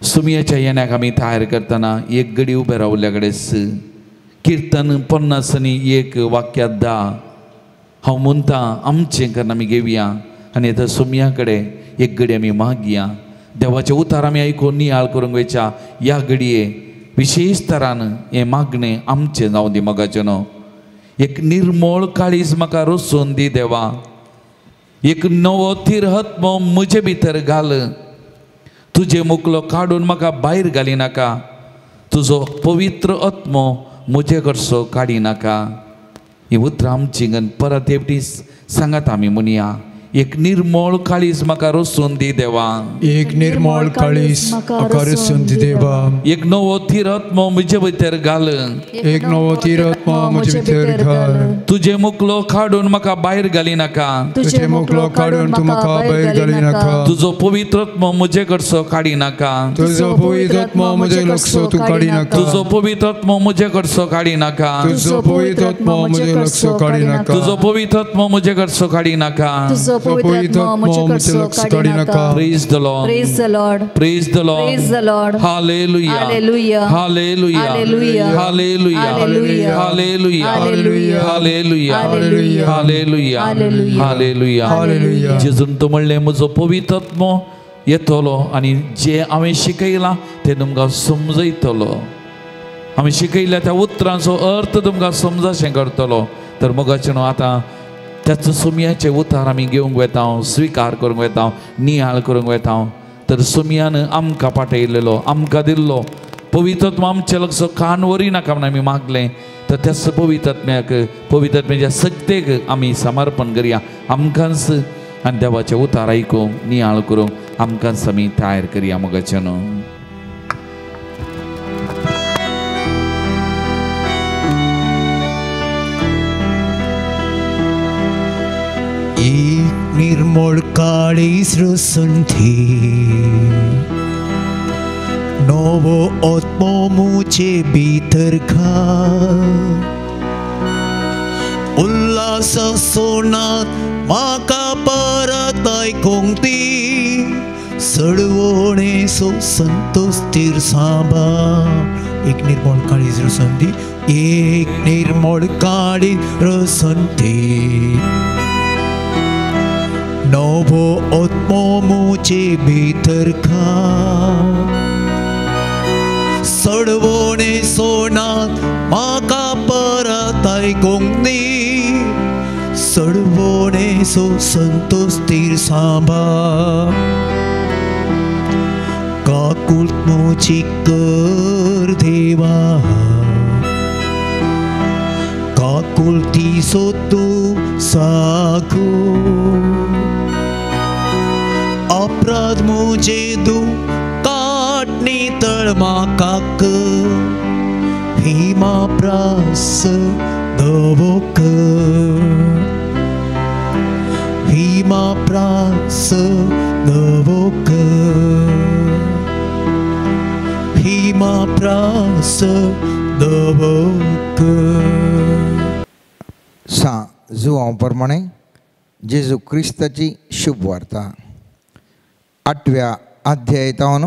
सुमयाच्या येण्याक आमी तयार करतना एक घडी उबे रावल्या कडेस कीर्तन 50 आनी 1 वाक्यात 10 हांव म्हणटा आमचें करून आमी घेवया आनी आतां सुमया कडेन एक घडी आमी मागया देवाचें उतार आमी आयकून नियाळ करूंक वयच्या ह्या घडये विशेश तरान हें मागणें आमचें जावं दी मोगाचें न्हू एक निर्मळ काळीज म्हाका रोसून दी देवा एक नवो तिरहत्म म्हजे भितर घाल तुजे मुखलो काडून म्हाका भायर घाली नाका तुजो पवित्र आत्मो म्हजे कडसो काडी नाका ही उतरां आमची परत एवटी सांगात आमी म्हणया एक निर्मळ काळीज म्हाका रोसून दी देवा एक निर्मळ काळीज म्हाका रोसून दी देवा एक नवो तिरत्म म्हजे भितर घाल एक नवो तिरत्म म्हजे भितर घाल तुजे मुखलो काडून म्हाका भायर घाली नाका तुजे मुखलो काडून तूं म्हाका भायर घाली नाका तुजो पवित्र आत्मो म्हजे कडसो काडी नाका तुजो पवित्र आत्मो म्हजे कडसो तूं काडी नाका तुजो पवित्र आत्मो म्हजे कडसो काडी नाका तुजो पवित्र आत्मो म्हजे कडसो काडी नाका तुजो पवित्र आत्मो म्हजे कडसो काडी नाका पवित्र आत्मा मुझे कडसो काढी नाका. Praise the Lord. Praise the Lord. Praise the Lord. Praise the Lord. Hallelujah. Hallelujah. Hallelujah. Hallelujah. Hallelujah. Hallelujah. Hallelujah. Hallelujah. Hallelujah. Hallelujah. Hallelujah. Hallelujah. Hallelujah. Hallelujah. जेजून तूं म्हणलें म्हजो पवित्र आत्मो येतलो आनी जे हांवें शिकयलां तें तुमकां समजयतलो. हांवें शिकयल्या त्या उतरांचो अर्थ तुमकां समजाशें करतलो. तर मोगाचें न्हू आतां त्याच सुमयाचे उतार आमी घेवंक वेता स्विकार करूंक वेता नियाळ करूंक वेता. तर सुमयान आमकां पाठयलेलो आमकां दिल्लो पवित्र आत्मा आमचे लक्ष कान वरी नाका म्हणून आमी मागलें. तर त्याच पवित्र आत्म्याच्या सत्तेक आमी समर्पण करया. आमकांच आनी देवाचे उतार आयकूंक नियाळ करूंक आमकांच आमी तयार करया मोगाचें न्हू. एक निर्मळ काळीज रोसून नवो आत्मो मुझे भीतर घाल उल्हास सोनात म्हाका परत आयकूंक दी सडवणे सो संतोष तीर सांबाळ. एक निर्मळ काळीज रोसून दी एक निर्मळ काळीज रोसून दी नवो आत्मो मुझे भीतर घाल सडवणे सोनात म्हाका परत आयकूंक दी सडवणे सो संतोष तीर सांबाळ. काकूट मुझी कर देवा काकुलती सो तू सागो अपराध मुझे दू काटनी तळ म्हाका भीमा प्रास दवोक भीमा प्रास दवोक भीमा प्रास दवोक. जुवां प्रमाणे जेजू क्रिस्ताची शुभ वार्ता 8व्या अध्यायान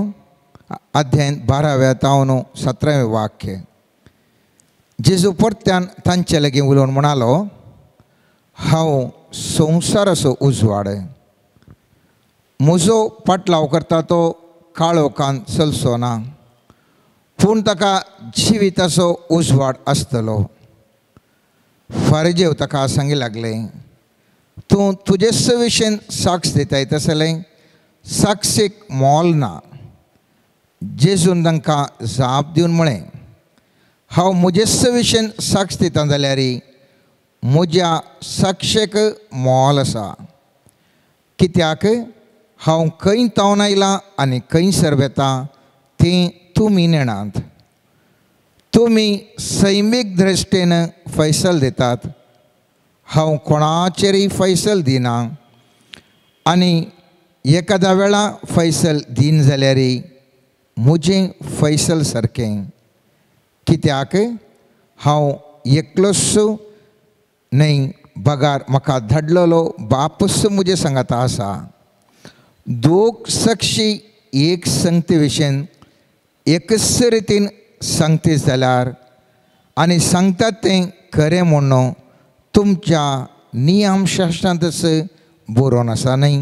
12व्या तावन 17वें वाक्य. जेजू परत्यान तांचे लागीं उलोवन म्हणालो हांव संवसाराचो उजवाड म्हजो पाटलाव करता तो काळोखान चलचो ना पूण ताका जिविताचो उजवाड आसतलो. फारिजेव ताका सांगी लागले तूं तुजे विशयेन साक्ष दिता येतसलें साक्षीक मोल ना. जेजून तांकां जाप दिवन म्हळें हांव म्हजे विशयेन साक्ष दिता जाल्यार म्हज्या साक्षेक मोल आसा, कित्याक हांव खंय तावन आयलां आनी खंयसर वेता तें तुमी नेणात. तुमी सैमीक दृश्टेन फैसल दितात, हांव कोणाचेरय फैसल दिना. आनी एकाद्या वेळा फैसल दिन जाल्यारय म्हजें फैसल सारकें, कित्याक हांव एकलोच न्हय, बगार म्हाका धाडलेलो बापूच म्हजे सांगाता आसा. दोग साक्षी एक संगते विशीं एकच रितीन सांगते जाल्यार आनी सांगतात तें खरें म्हणून तुमच्या नियमशास्त्रांतच बरोवन आसा न्हय.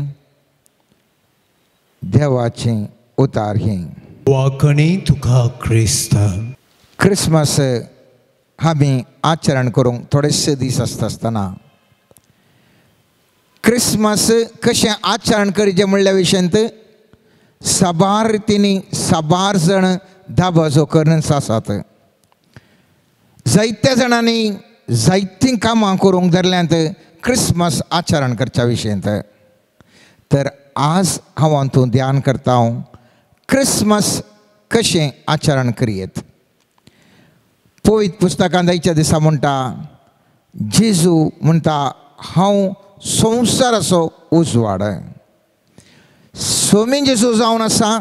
देवाचें उतार हें. वाकणी तुका क्रिस्त. क्रिसमस आमी आचरण करूंक थोडेशे दीस आसतना क्रिसमस कशें आचरण करचें म्हणल्या विशयंत साबार रितीनी साबार जण दाबाजो करनस आसात. जायत्या जाणांनी जायतीं कामां करूंक धरल्यांत क्रिसमस आचरण करच्या विशयंत. तर आज हांव हातूंत ध्यान करता क्रिसमस कशें आचरण करियेत. पवित्र पुस्तकांत आयच्या दिसा म्हणटा जेजू म्हणटा हांव संवसाराचो उजवाड. स्वामी जेजू जावन आसा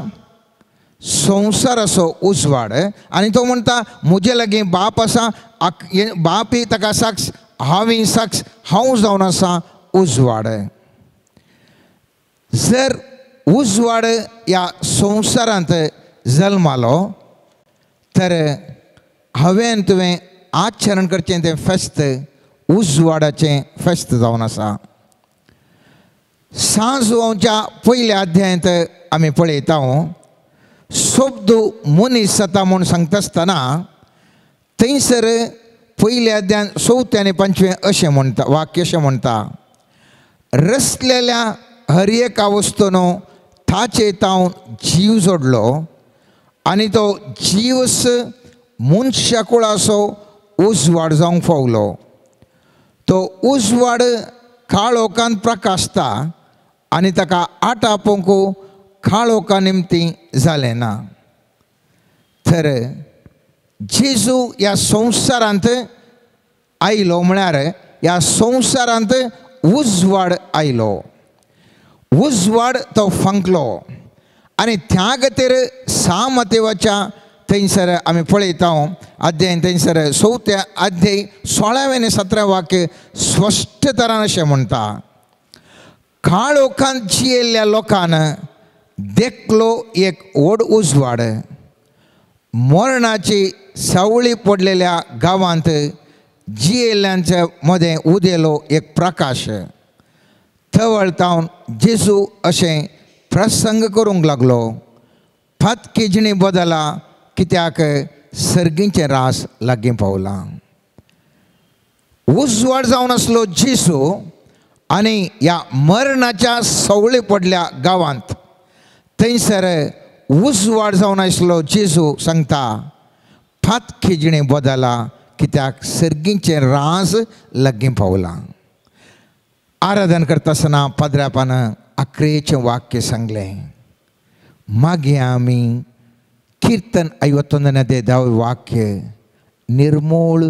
संवसाराचो उजवाड. आनी तो म्हणटा म्हजे लागीं बाप आसा, बापय ताका साक्ष, हांवें साक्ष, हांव जावन आसा उजवाड. जर उजवाड ह्या संवसारांत जल्मालो तर हांवें तुवें आचरण करचें तें फेस्त उजवाडाचें फेस्त जावन आसा. सांजोवच्या पयल्या अध्यायांत आमी पळयता सोबदू मनीस जाता म्हूण सांगता आसतना थंयसर पयल्या अध्यायान 4 आनी 5 अशें म्हणटा, वाक्य अशें म्हणटा, रचलेल्या हर एका वस्तून ताचे तावन जीव जोडलो आनी तो जीवस मनशा कुळाचो उजवाड जावंक फावलो. तो उजवाड काळोखांत प्रकाशता आनी ताका आटापोवंक काळोखा निमती जालें ना. तर जेजू ह्या संवसारांत आयलो म्हळ्यार ह्या संवसारांत उजवाड आयलो. उजवाड तो फंकलो आनी त्या खातीर सामतेवाच्या थंयसर आमी पळयता अध्याय थंयसर 4 अध्याय 16वें आनी 17वें वाक्य स्पश्ट तरान अशें म्हणटा, काळोखांत जियेल्ल्या लोकान देखलो एक व्हड उजवाड. मरणाची सावळी पडलेल्या गांवांत जियेल्ल्यांच्या मदें उदेलो एक प्रकाश. थवळतावन जेजू अशें प्रसंग करूंक लागलो, फात किजणी बदला कित्याक सर्गीचें रास लागीं पावलां. उजवाड जावन आसलो जेजू आनी ह्या मरणाच्या सवळी पडल्या गांवांत थंयसर उजवाड जावन आसलो जेजू सांगता फात खिजणी बदला कित्याक सर्गीचें रास लागीं पावलां. आराधन करता आसतना पाद्र्यापान 11चें वाक्य सांगलें, मागीर आमी कीर्तन 51 वाक्य, निर्मूळ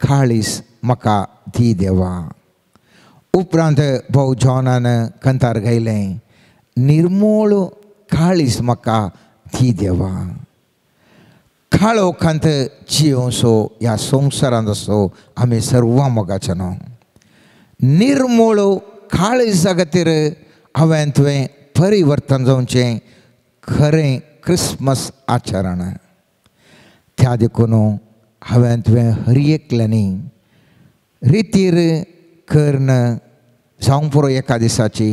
काळीस म्हाका दी देवा. उपरांत भाऊ जॉनान कंतार गायलें, निर्मूळ काळीस म्हाका दी देवा. काळोखांत जियोसो ह्या संवसारांत असो आमी सर्वां मोगाचे न्हू. निर्मूळ काळीजा खातीर हांवें तुवें परिवर्तन जावचें खरें क्रिसमस आचरण. त्या देखून हांवें तुवें हर एकल्यांनी रितीर कर्ण जावंक पुरो एका दिसाची,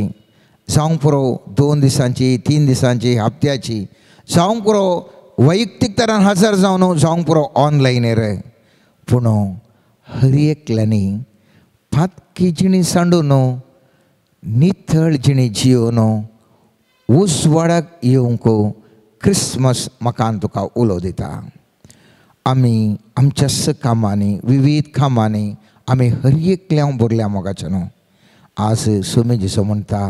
जावंक पुरो 2 दिसांची, 3 दिसांची, हप्त्याची, जावंक पुरो वैयक्तीक तरान हजर जावन जावंक पुरो ऑनलायनीर. पूण हर एकल्यांनी फातकी जिणी सांडून नितळ जिणी जियोवन उजवाडाक येवंक क्रिसमस म्हाका तुका उलो दिता. आमी आमच्या कामांनी विविध कामांनी आमी हर एकल्या भरल्या मोगाचे न्हू. आज सुमी जेसो म्हणटा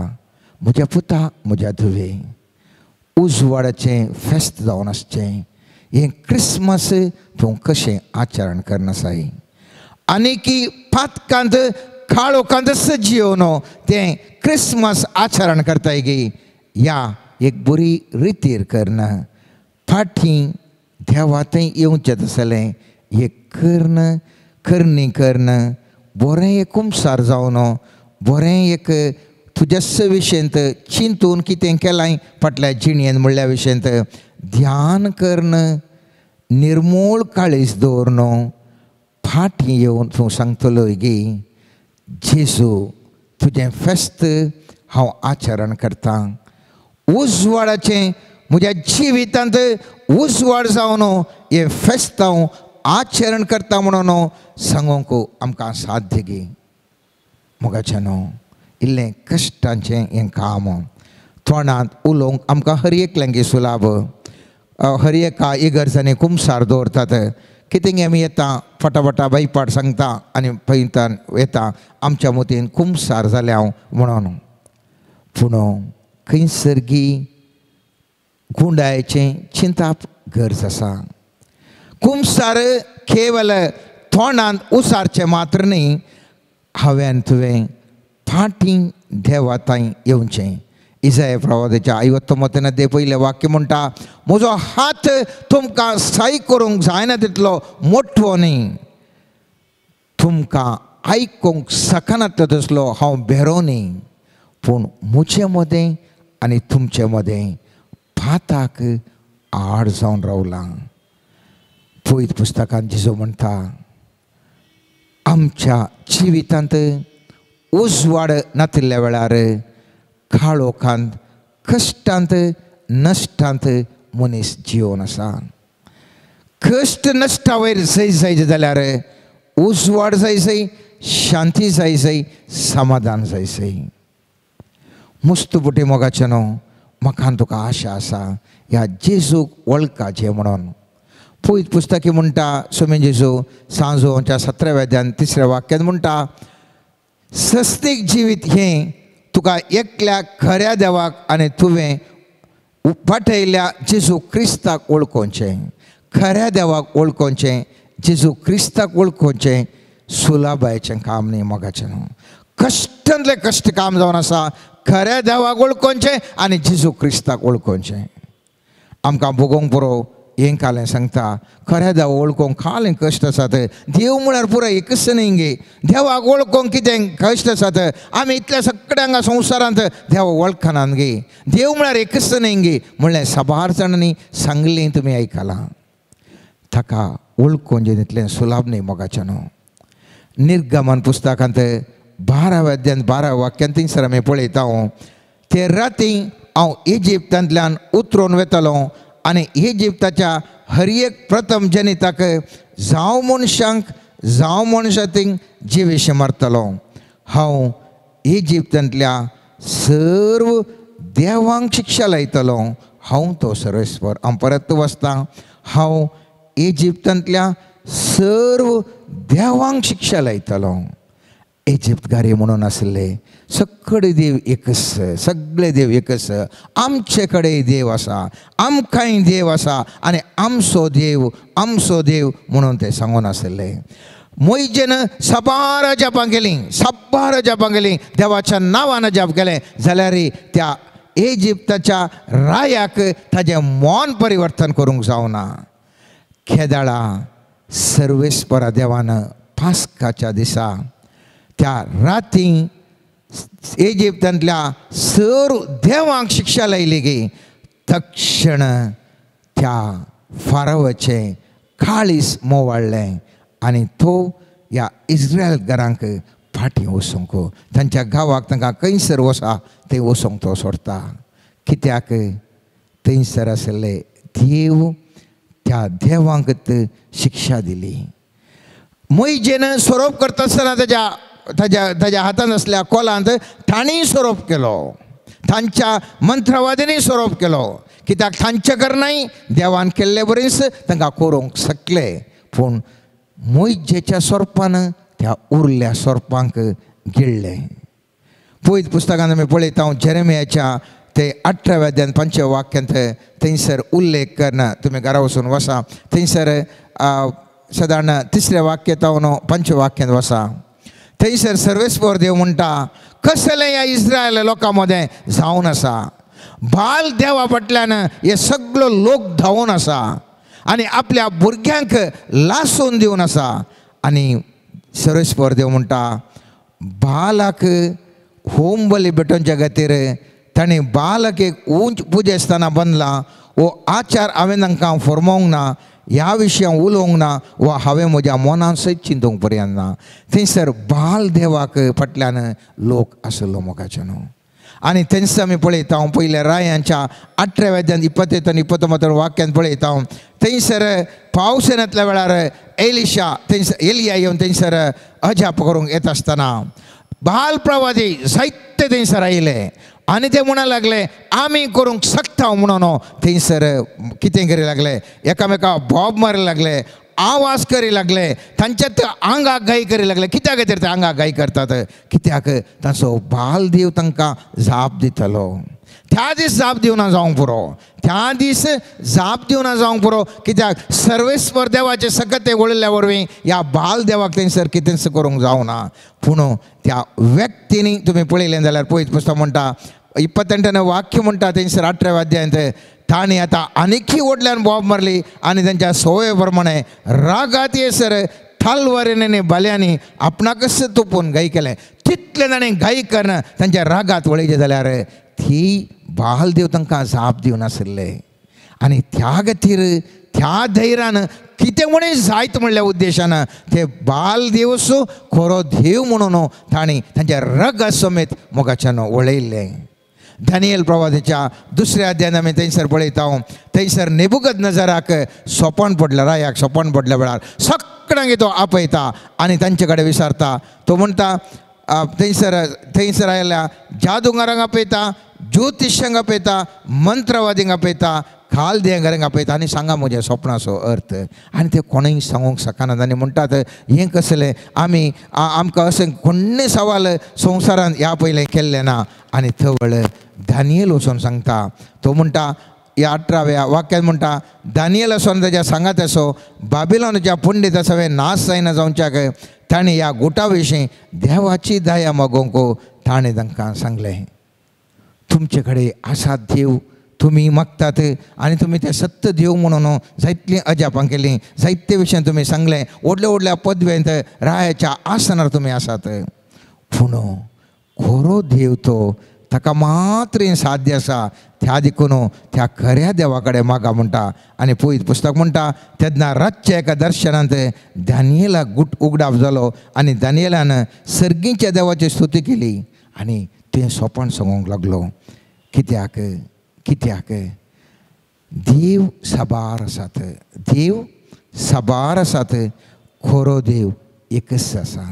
म्हज्या पुता म्हज्या धुवे उजवाडाचें फेस्त जावन आसचें. हें क्रिसमस तूं कशें आचरण करनासाय आनी की पातकांत काळोखांत जियोन तें क्रिसमस आचरण करताय गे. ह्या एक बरी रितीर करना फाटीं देवा थंय येवचें आसलें हें करनी करना बरें एक कुमसार जावन बरें एक तुज्या विशयंत चिंतून कितें केलां फाटल्या जिणयेन म्हणल्या विशयंत ध्यान करन निर्मूळ काळीज दवरन फाटीं येवन तूं सांगतलो गे जेजू तुजें फेस्त हांव आचरण करतां. उजवाडाचें म्हज्या जिवितांत उजवाड जावन हें फेस्त हांव आचरण करता म्हणून सांगूंक आमकां साध्य गे. मोगाचें न्हू इल्लें कश्टांचें हें काम तोंडांत उलोवंक आमकां हर एकल्यां गे सुलाभ. हर एका इगर्जांनी कुमसार दवरतात कितें आमी येता फटाफटा बैपाट सांगता आनी पळयतान येता आमच्या मतीन कुमसार जालें हांव म्हणून. पूण खंयसर गी गुंडायेचें चिंताप गरज आसा. कुमसार केवल तोंडांत उसारचें मात्र न्ही हांवें तुवें फाटीं देवा थंय येवचें. इसाया प्रवादाच्या 59 पयलें वाक्य म्हणटा म्हजो हात तुमकां सहाय करूंक जायना तितलो मोठो न्ही तुमकां आयकूंक सकनातलो तसलो हांव बेरो न्ही पूण म्हजे मदें आनी तुमचे मदें भाताक आड जावन रावलां. पळयत पुस्तकांत जेजू म्हणटा आमच्या जिवितांत उजवाड नातिल्ल्या वेळार काळोखांत कश्टांत नश्टांत मनीस जिवन आसा. कश्ट नश्टा वयर जाय जाल्यार उजवाड जाय शांती जाय समाधान जाय. मुस्तबुटी मोगाचें न्हू म्हाका तुका आशा आसा ह्या जेजूक वळखाचें म्हणून. पळयत पुस्तकी म्हणटा सुमे जेजू सांजोच्या 17व्या अध्यायान 3ऱ्या वाक्यांत म्हणटा सस्तीक जिवीत हें तुका एकल्या खऱ्या देवाक आनी तुवें पाठयल्ल्या जेजू क्रिस्ताक वळखोवचें. खऱ्या देवाक वळखोवचें जेजू क्रिस्ताक वळखोवचें सुलाबायेचें काम न्ही मोगाचें न्हू. कश्टांतलें कश्ट काम जावन आसा खऱ्या देवाक वळखोवचें आनी जेजू क्रिस्ताक वळखोवचें. आमकां भोगोंक पुरो हें कालें सांगता खऱ्या देवा वळखोवंक कालें कश्ट आसात. देव म्हळ्यार पुरो एकच न्ही गे देवाक वळखोवंक कितें कश्ट आसात. आमी इतल्या सगळ्यांक संवसारांत देवा वळखनात गे. देव म्हळ्यार एकच न्ही गे म्हणलें साबार जाणांनी सांगलें तुमी आयकलां. ताका वळखोवचें तितलें सुलाभ न्ही मोगाचें न्हू. निर्गमन पुस्तकांत 12व्या अध्यायान 12व्या वाक्यांत थंयसर आमी पळयता ते राती हांव इजिप्तांतल्यान उतरून वेतलो आनी इजिप्ताच्या हर एक प्रथम जनिताक जावं मनशांक जावं मनशांक जिवेशें मारतलो. हांव इजिप्तांतल्या सर्व देवांक शिक्षा लायतलो हांव तो सर्वेस्वर. हांव परत वाचतां हांव इजिप्तांतल्या सर्व देवांक शिक्षा लायतलो. इजिप्त गारी म्हणून आसले सगळे देव एकच सगळे देव एकच. आमचे कडेन देव आसा आमकांय देव आसा आनी आमचो देव म्हणून ते सांगून आसले. मोइजेन सबार जपां गेलीं देवाच्या नांवान जप केलें जाल्यार त्या इजिप्ताच्या रायाक ताजें मन परिवर्तन करूंक जावना. केदाळा सर्वेस्परा देवान पास्काच्या दिसा त्या राती इजिप्तांतल्या सर्व देवांक शिक्षा लायली गे. तक्षण त्या फारावाचें काळीज मोवाळ्ळें आनी तो ह्या इस्रायल घरांक फाटीं वचूंक तांच्या गांवाक तांकां खंयसर वचा थंय वचूंक तो सोडटा. कित्याक थंयसर आसले देव त्या देवांक शिक्षा दिली. मोइजेन सोरोप करता आसतना ताज्या हातांत आसल्या कोलांत तांणी सोरोप केलो. तांच्या मंत्रवादिनी सोरोप केलो कित्याक तांचे करनाय देवान केल्ले बरेंच तांकां करूंक शकले. पूण मोइजेच्या सोरपान त्या उरल्या सोरपांक गिळले. पयत पुस्तकान आमी पळयता जेरेमियाच्या ते 18व्या अध्यायान 5व्या वाक्यांत थंयसर उल्लेख करना. तुमी घरा वचून वसा. थंयसर सादारण 3ऱ्या वाक्यात 5व्या वाक्यांत वसा. थंयसर सर्वेस्पर देव म्हणटा कसलें ह्या इस्रायल लोकां मदें जावन आसा. बाल देवा फाटल्यान हे सगळो लोक धांवून आसा आनी आपल्या भुरग्यांक लासून दिवन आसा. आनी सर्वेस्पर देव म्हणटा बालाक होम बली भेटोवच्या खातीर ताणें बालाक एक उंच पुजेस्ताना बांदला. वो आचार हांवें तांकां फॉर्मोवंक ना, ह्या विशयां उलोवंक ना, वा हांवें म्हज्या मनान सयत चिंतूंक पर्यंत ना. थंयसर बाल देवाक फाटल्यान लोक आसलो मोगाचे न्हू. आनी थंयसर आमी पळयता पयल्या रायांच्या 18व्या अध्यायान 21 आनी 29 वाक्यांत पळयता. थंयसर पावस येतल्या वेळार एलिशा थंयसर एलिया येवन थंयसर अजाप करूंक येता आसतना बाल प्रवादी जायते थंयसर आयले आनी ते म्हणूंक लागले आमी करूंक शकता म्हणून थंयसर कितें करूंक लागले, एकामेकाक बोब मारूंक लागले, आवाज करूंक लागले, तांच्यात आंगाक घाई करूंक लागले. कित्याक खातीर ते आंगाक घाई करतात? कित्याक तांचो बाल देव तांकां जाप दितलो. त्या दीस जाप दिवना जावंक पुरो, त्या दीस जाप दिवना जावंक पुरो. कित्याक सर्वेस्पर देवाचे सकत ते वळिल्ल्या वरवीं ह्या बाल देवाक थंयसर कितेंच करूंक जावना. पूण त्या व्यक्तींनी तुमी पळयलें जाल्यार पळयत पुस्तक म्हणटा 28 वाक्य म्हणटा थंयसर 18व्या अध्यायांत ताणी आतां आनीकय व्हडल्यान बोब मारली आनी तांच्या सवये प्रमाणे रागात येसर थालवारीनी बाल्यांनी आपणाकच तुपोवन घाई केलें. तितलें ताणें घाई करना तांच्या रागात वळयचें जाल्यार ती बाल देव तांकां जाप दिवनासले. आनी त्या खातीर त्या धैर्यान कितें म्हणून जायत म्हणल्या उद्देशान ते बाल देवच खरो देव म्हणून तांणी तांच्या रगा समेत मोगाच्यान वळयल्ले. दानियेल प्रवादीच्या 2ऱ्या अध्यायान आमी थंयसर पळयता थंयसर नेबुकदनेझराक सोपण पडलें, रायाक सोपण पडल्या वेळार सगळ्यांक तो आपयता आनी तांचे कडेन विचारता. तो म्हणटा थंयसर आयल्या जादूगारांक आपयता, ज्योतिश्यांक आपयता, मंत्रवादींक आपयता, खालदेंगारांक आपयता आनी सांगा म्हज्या स्वप्नाचो अर्थ. आनी ते कोणूय सांगूंक शकना. आनी म्हणटात हें कसलें, आमकां अशें कोण्णे सवाल संवसारांत ह्या पयलें केल्ले ना. आनी थवळ दानियेल वचून सांगता. तो म्हणटा ह्या 18व्या वाक्यांत म्हणटा दानियेल असो आनी ताच्या सांगात असो बाबिलोनाच्या पंडीत सगळे नाश जायना जावच्याक ताणें ह्या गुटा विशीं देवाची दया मागोवंक ताणें तांकां सांगलें. तुमचे कडेन आसात देव, तुमी मागतात आनी तुमी ते सत्य देव म्हणून जायतलीं अजापां केलीं, जायते विशयान तुमी सांगलें, व्हडल्या व्हडल्या पदवेंत रायाच्या आसनार तुमी आसात. पूण खरो देव तो ताका मात्र साध्य आसा. त्या देखून त्या खऱ्या देवा कडेन मागा म्हणटा. आनी पळयत पुस्तक म्हणटा तेन्ना रातच्या एका दर्शनांत दानियेलाक गुट उगडाप जालो आनी दानियेलान सर्गीच्या देवाची स्तुती केली आनी तें सोपण सांगूंक लागलो. कित्याक देव साबार आसात, देव साबार आसात, खरो देव एकच आसा.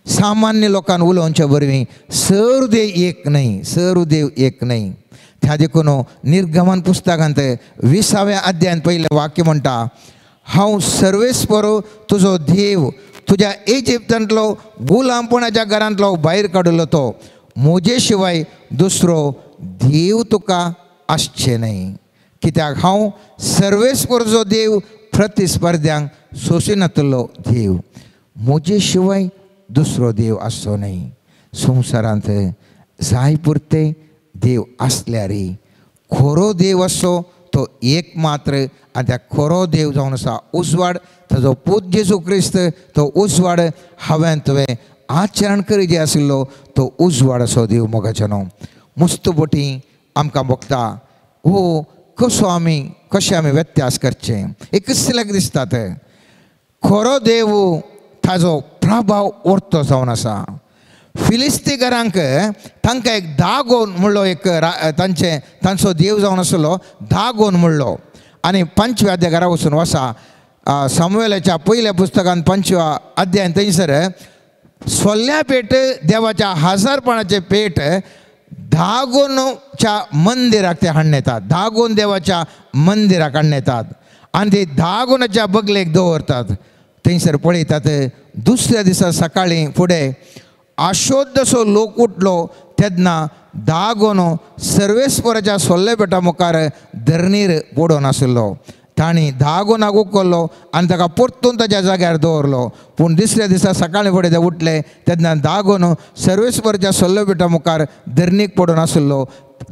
सामान्य लोकांन उलोवच्या वरवीं सर्वदेव एक न्हय. त्या देखून निर्गमन पुस्तकांत 20व्या अध्यायान पयलें वाक्य म्हणटा हांव सर्वेस्परो तुजो देव तुज्या इजिप्तांतलो गुलामपणाच्या घरांतलो भायर काडलो तो. म्हजे शिवाय दुसरो देव तुका आसचें न्हय. कित्याक हांव सर्वेस्परचो देव प्रतिस्पर्ध्यांक सोशिनातलो देव. म्हजे शिवाय दुसरो देव आसचो न्हय. संवसारांत जाय पुरते देव आसल्यार खरो देव आसचो तो एक मात्र. आनी त्या खरो देव जावन आसा उजवाड, ताजो पूत जेजू क्रिस्त तो उजवाड. हांवें तुवें आचरण करी जे आशिल्लो तो उजवाड असो देव मोगाच्यानो. मुस्तबोटी आमकां बगता कशें आमी व्यत्यास करचें. एकसल्याक दिसतात खरो देव ताजो प्रभाव उरतो जावन आसा. फिलिस्तीकारांक तांकां एक दागोन म्हणलो, एक तांचो देव जावन आसलो दागोन म्हणलो. आनी 5व्या अध्यायार वचून वसा सामुएलाच्या पयल्या पुस्तकांत 5व्या अध्यायान थंयसर सोल्या पेट देवाच्या हजारपणाचे पेट दागोनच्या मंदिराक ते हाडून येतात. दागोन देवाच्या मंदिराक हाडून येतात आनी ते दागोनाच्या बगलेक दवरतात. थंयसर पळयतात दुसऱ्या दिसा सकाळीं फुडें आशोद्दसो लोक उठलो तेन्ना दागोन सर्वेस्पराच्या सोल्ले बेटा मुखार धरणीर पडून आशिल्लो. तांणी दागोनाक उखल्लो आनी ताका परतून ताच्या जाग्यार दवरलो. पूण दुसऱ्या दिसा सकाळीं फुडें ते उठले तेन्ना दागोन सर्वेस्पराच्या सोल्ले बेटा मुखार धरणीक पडून आशिल्लो.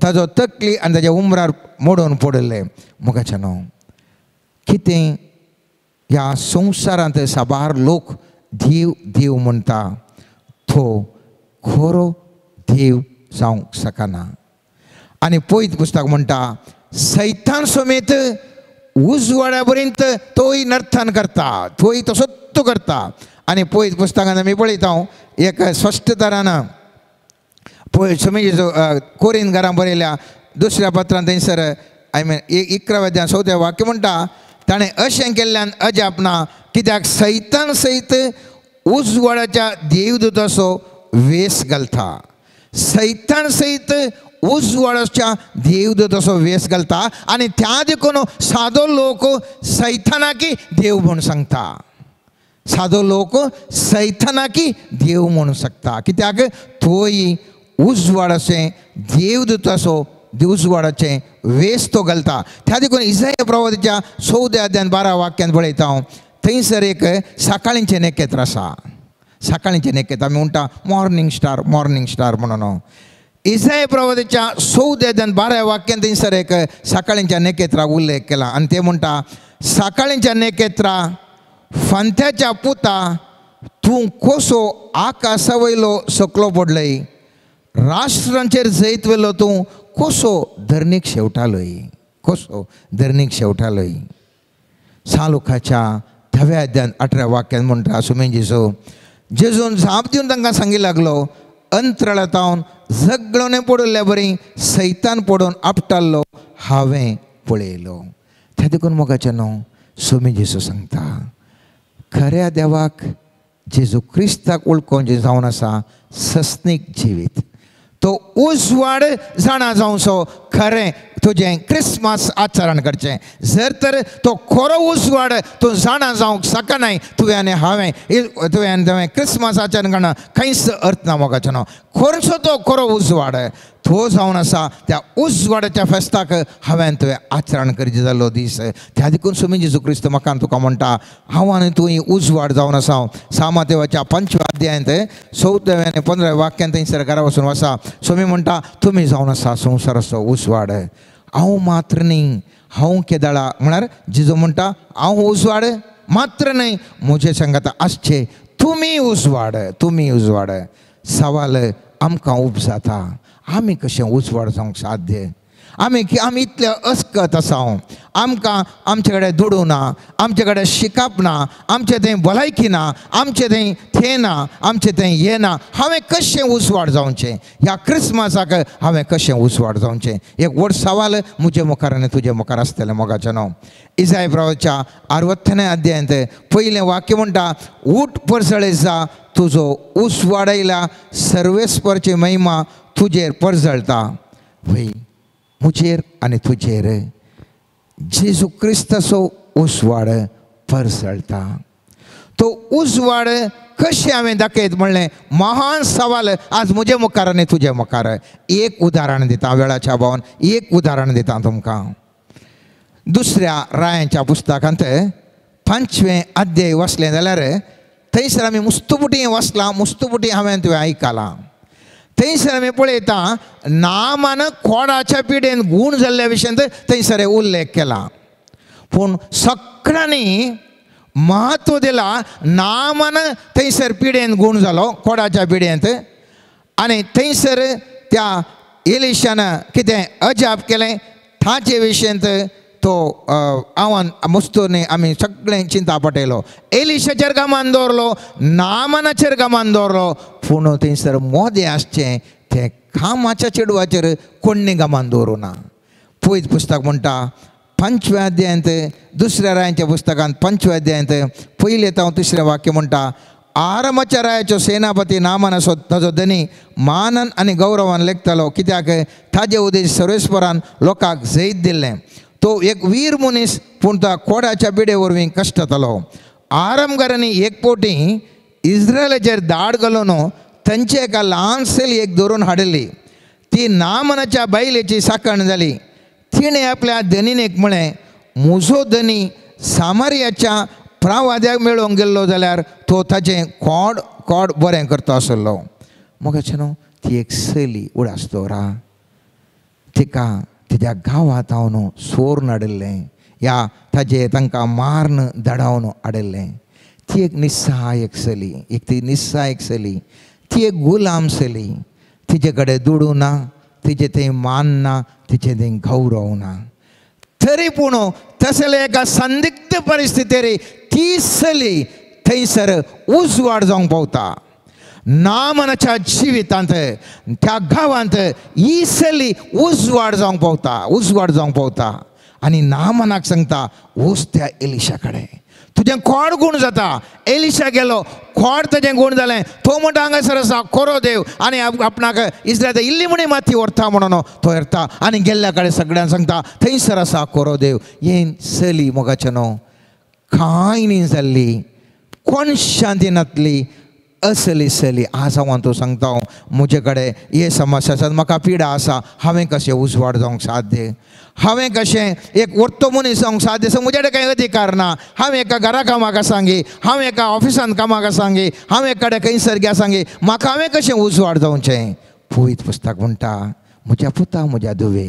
ताजो तकली आनी ताच्या उमरार मोडून पडले. मोगाच्यानो, कितें ह्या संवसारांत साबार लोक देव देव म्हणटा तो खरो देव जावंक शकना. आनी पयत पुस्तक म्हणटा सैतान समेत उजवाड्या पर्यंत तोय नर्थन करता, तोय तसोच करता. आनी पयत पुस्तकान आमी पळयता एक स्पश्ट तरान पळय समेत कोरीन घरां बरयल्या दुसऱ्या पत्रांत थंयसर 11व्या अध्यायान 4वें वाक्य म्हणटा ताणें अशें केल्ल्यान अजाप ना, कित्याक सैतान सयत उजवाड्याच्या देवदूताचो वेस घालता. सैतान सयत उजवाड्याच्या देवदूताचो वेस घालता आनी त्या देखून सादो लोक सैतानाकी देव म्हूण सांगता. सादो लोक सैतानाकी देव म्हणूंक शकता, कित्याक थंय उजवाडाचें देवदूताचो उजवाडाचें वेस तो घालता. त्या देखून इसाया प्रवादीच्या 14व्या अध्यायान 12 वाक्यान पळयता हांव थंयसर एक सकाळींचें नखेत्र आसा. सकाळींचें नखेत्र आमी म्हणटा मॉर्निंग स्टार म्हणून. इसाया प्रवादीच्या 14व्या अध्यायान 12 वाक्यान थंयसर एक सकाळींच्या नखेत्राक उल्लेख केला आनी ते म्हणटा सकाळींच्या नखेत्रा फांत्याच्या पुता तूं कसो आकाशा वयलो सकलो पडलय, राष्ट्रांचेर जैत वेलो तूं कसो धरणीक शेवटालोय, कसो धरणीक शेवटालोय. सालुकाच्या 10व्या अध्यायान 18व्या वाक्यान म्हणटा सुमेजेचो जेजून जाप दिवन तांकां सांगी लागलो अंतराळांतावन झगडोने पडुल्ल्या बरी सैतान पडून आपटाल्लो हांवें पळयलो. त्या देखून मोगाचें न्हू सुमेजेचो सांगता खऱ्या देवाक जेजू क्रिस्ताक वळखोन जें जावन आसा सस्नीक जिवीत तो उजवाड जाणा जावचो खरें तुजें क्रिस्मस आचरण करचें. जर तर तो खरो उजवाड तूं जाणा जावंक शकनाय तुवें आनी तुवें क्रिस्मस आचरण करणा खंयच अर्थ ना मोगाचो न्हू. खंयचो तो खरो उजवाड तो जावन आसा त्या उजवाडाच्या फेस्ताक हांवें तुवें आचरण करचें जाल्लो दीस. त्या देखून सुमी जेजू क्रिस्त म्हाका तुका म्हणटा हांव आनी तुवें उजवाड जावन आसा. सामातेवाच्या 5व्या अध्यायांत 14व्या आनी 15व्या वाक्यान थंयसर घरा वचून वसा सुमी म्हणटा तुमी जावन आसा संवसाराचो उजवाड. हांव मात्र न्ही हांव केदाळा म्हळ्यार जेजू म्हणटा हांव उजवाड मात्र न्ही म्हजे सांगात आसचे तुमी उजवाड. सवाल आमकां उपजाता आमी कशें उजवाड जावंक साध्य. आमी इतले अस्कत आसा आमकां आमचे कडेन दुडू ना, आमचे कडेन शिकप ना, आमचे थंय भलायकी ना, आमचे थंय थें ना, आमचे थंय हें ना. हांवें कशें उजवाड जावचें ह्या क्रिस्मसाक हांवें कशें उजवाड जावचें. एक व्हड सवाल म्हजे मुखार आनी तुजे मुखार आसतलें मोगाचें न्हू. इसाया प्रवादीच्या 60व्या अध्यायांत पयलें वाक्य म्हणटा उठ परसळे जा तुजो उजवाड आयला सर्वेस्परची महिमा तुजेर परजळटा. वय मुजेर आनी तुजेर जेजू क्रिस्ताचो उजवाड परजळटा. तो उजवाड कशें हांवें दाखयत म्हणलें महान सवाल आज म्हजे मुखार आनी तुजे मुखार. एक उदाहरण दिता वेळाच्या अभावान एक उदाहरण दिता तुमकां. दुसऱ्या रायांच्या पुस्तकांत 5वें अध्याय वाचलें जाल्यार थंयसर आमी मुस्तुपुटी वाचलां. मुस्तुपुटी हांवें तुवें आयकलां. थंयसर आमी पळयता नामान खोडाच्या पिडेन गूण जाल्ल्या विशयान थंयसर उल्लेख केला. पूण सगळ्यांनी महत्व दिला नामान थंयसर पिडेन गूण जालो खोडाच्या पिडेंत. आनी थंयसर त्या एलिशान कितें अजाप केलें ताचे विशयांत तो आव्हान मस्तूरने आमी सगळें चिंता पटयलो. एलिशाचेर गमान दवरलो, नामानाचेर गमान दवरलो, पूण थंयसर मोदें आसचें तें कामाच्या चेडवाचेर कोण्णी गमान दवरूं ना. पयत पुस्तक म्हणटा 5व्या अध्यायांत दुसऱ्या रायांच्या पुस्तकांत 5व्या अध्यायांत पयलें तांव 3रें वाक्य म्हणटा आरामाच्या रायाचो सेनापती नामान असो ताजो धनी मानान आनी गौरवान लेखतालो कित्याक ताजे उदेश सर्वेस्परान लोकांक जैत दिल्लें. तो एक वीर मनीस पूण तो खोडाच्या बिडे वरवीं कश्ट जातालो. आरामगारांनी एक पोटी इस्रायलाचेर धाड घालून तांचे एका ल्हानशेली एक धरून हाडली. ती नामनाच्या बायलेची साकण जाली. तिणें आपल्या धनीनेक म्हळें, म्हजो धनी सामारियाच्या प्रवाद्याक मेळोंक गेल्लो जाल्यार तो ताचें कोड कोड बरें करता आसलो. मोगाचे न्हू, ती एक चली उडासतोरा. तिका तिच्या गांवांत हांव सोरून हाडिल्लें, या ताजे तांकां मारून धाडावन हाडिल्लें. ती एक निस्सहायक चली, ती निस्सहायक चली, ती एक गुलाम चली. तिचे कडेन दुडू ना, तिचे थंय मान ना, तिचे थंय गौरव ना. तरी पूण तसले एका संदिग्ध परिस्थितीर ती चली थंयसर उजवाड जावंक पावता. नामनाच्या जिवितांत त्या गांवांत ही चली उजवाड जावंक पावता. आनी नामनाक सांगता, वच त्या एलिशा कडेन, तुजें खोड गूण जाता. एलिशा गेलो, खोड ताजें गूण जालें. तो म्हणटा हांगासर आसा खरो देव, आनी आपणाक इस्रायलांत इल्ली म्हणी माती व्हरता म्हणून तो येता. आनी गेल्ल्या कडेन सगळ्यांक सांगता, थंयसर आसा खरो देव. हे चली मोगाचे न्हू, कांय न्ही जाल्ली, कोण शांती नातली, असली चली. आज हांव तूं सांगता, म्हजे कडेन हे समस्या आसात, म्हाका पिडा आसा, हांवें कशें उजवाड जावंक साध्य, हांवें कशें एक वर्तो मनीस जावंक साध्य. म्हजे कडेन कांय अधिकार ना. हांव एका घरा कामाक आसांगी, हांव एका ऑफिसान कामाक आसांगी, हांव एकाडे खंयसर गे आसांगी, म्हाका हांवें कशें उजवाड जावचें. पवित्र पुस्तक म्हणटा, म्हज्या पुता म्हज्या धुवे,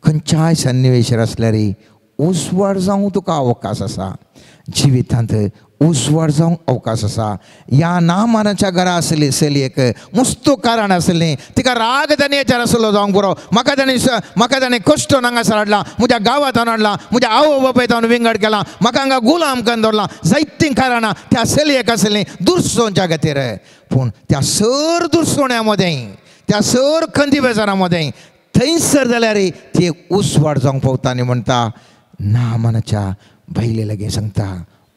खंयच्याय सन्निवेशार आसल्यार उजवाड जावंक तुका अवकाश आसा. जिवितांत उजवाड जावंक अवकाश आसा. ह्या नामानाच्या घरा आसली चलयेक मस्त कारण आसलें. तिका राग ताणेच्यार आसलो जावंक बरो. म्हाका ताणें कश्ट हांगासर हाडला, म्हज्या गांवांत हाडला, म्हज्या आवय बापायत हांव विंगड केला, म्हाका हांगा गुलाम करून दवरला. जायतीं कारणां त्या चलयेक आसलीं दुरसोवच्या खातीर. पूण त्या सर दुरसोवण्या मदें, त्या सर खंती बेजारा मदें थंयसर जाल्यार ती उजवाड जावंक पावता. आनी म्हणटा, नामानाच्या बायले लागीं सांगता,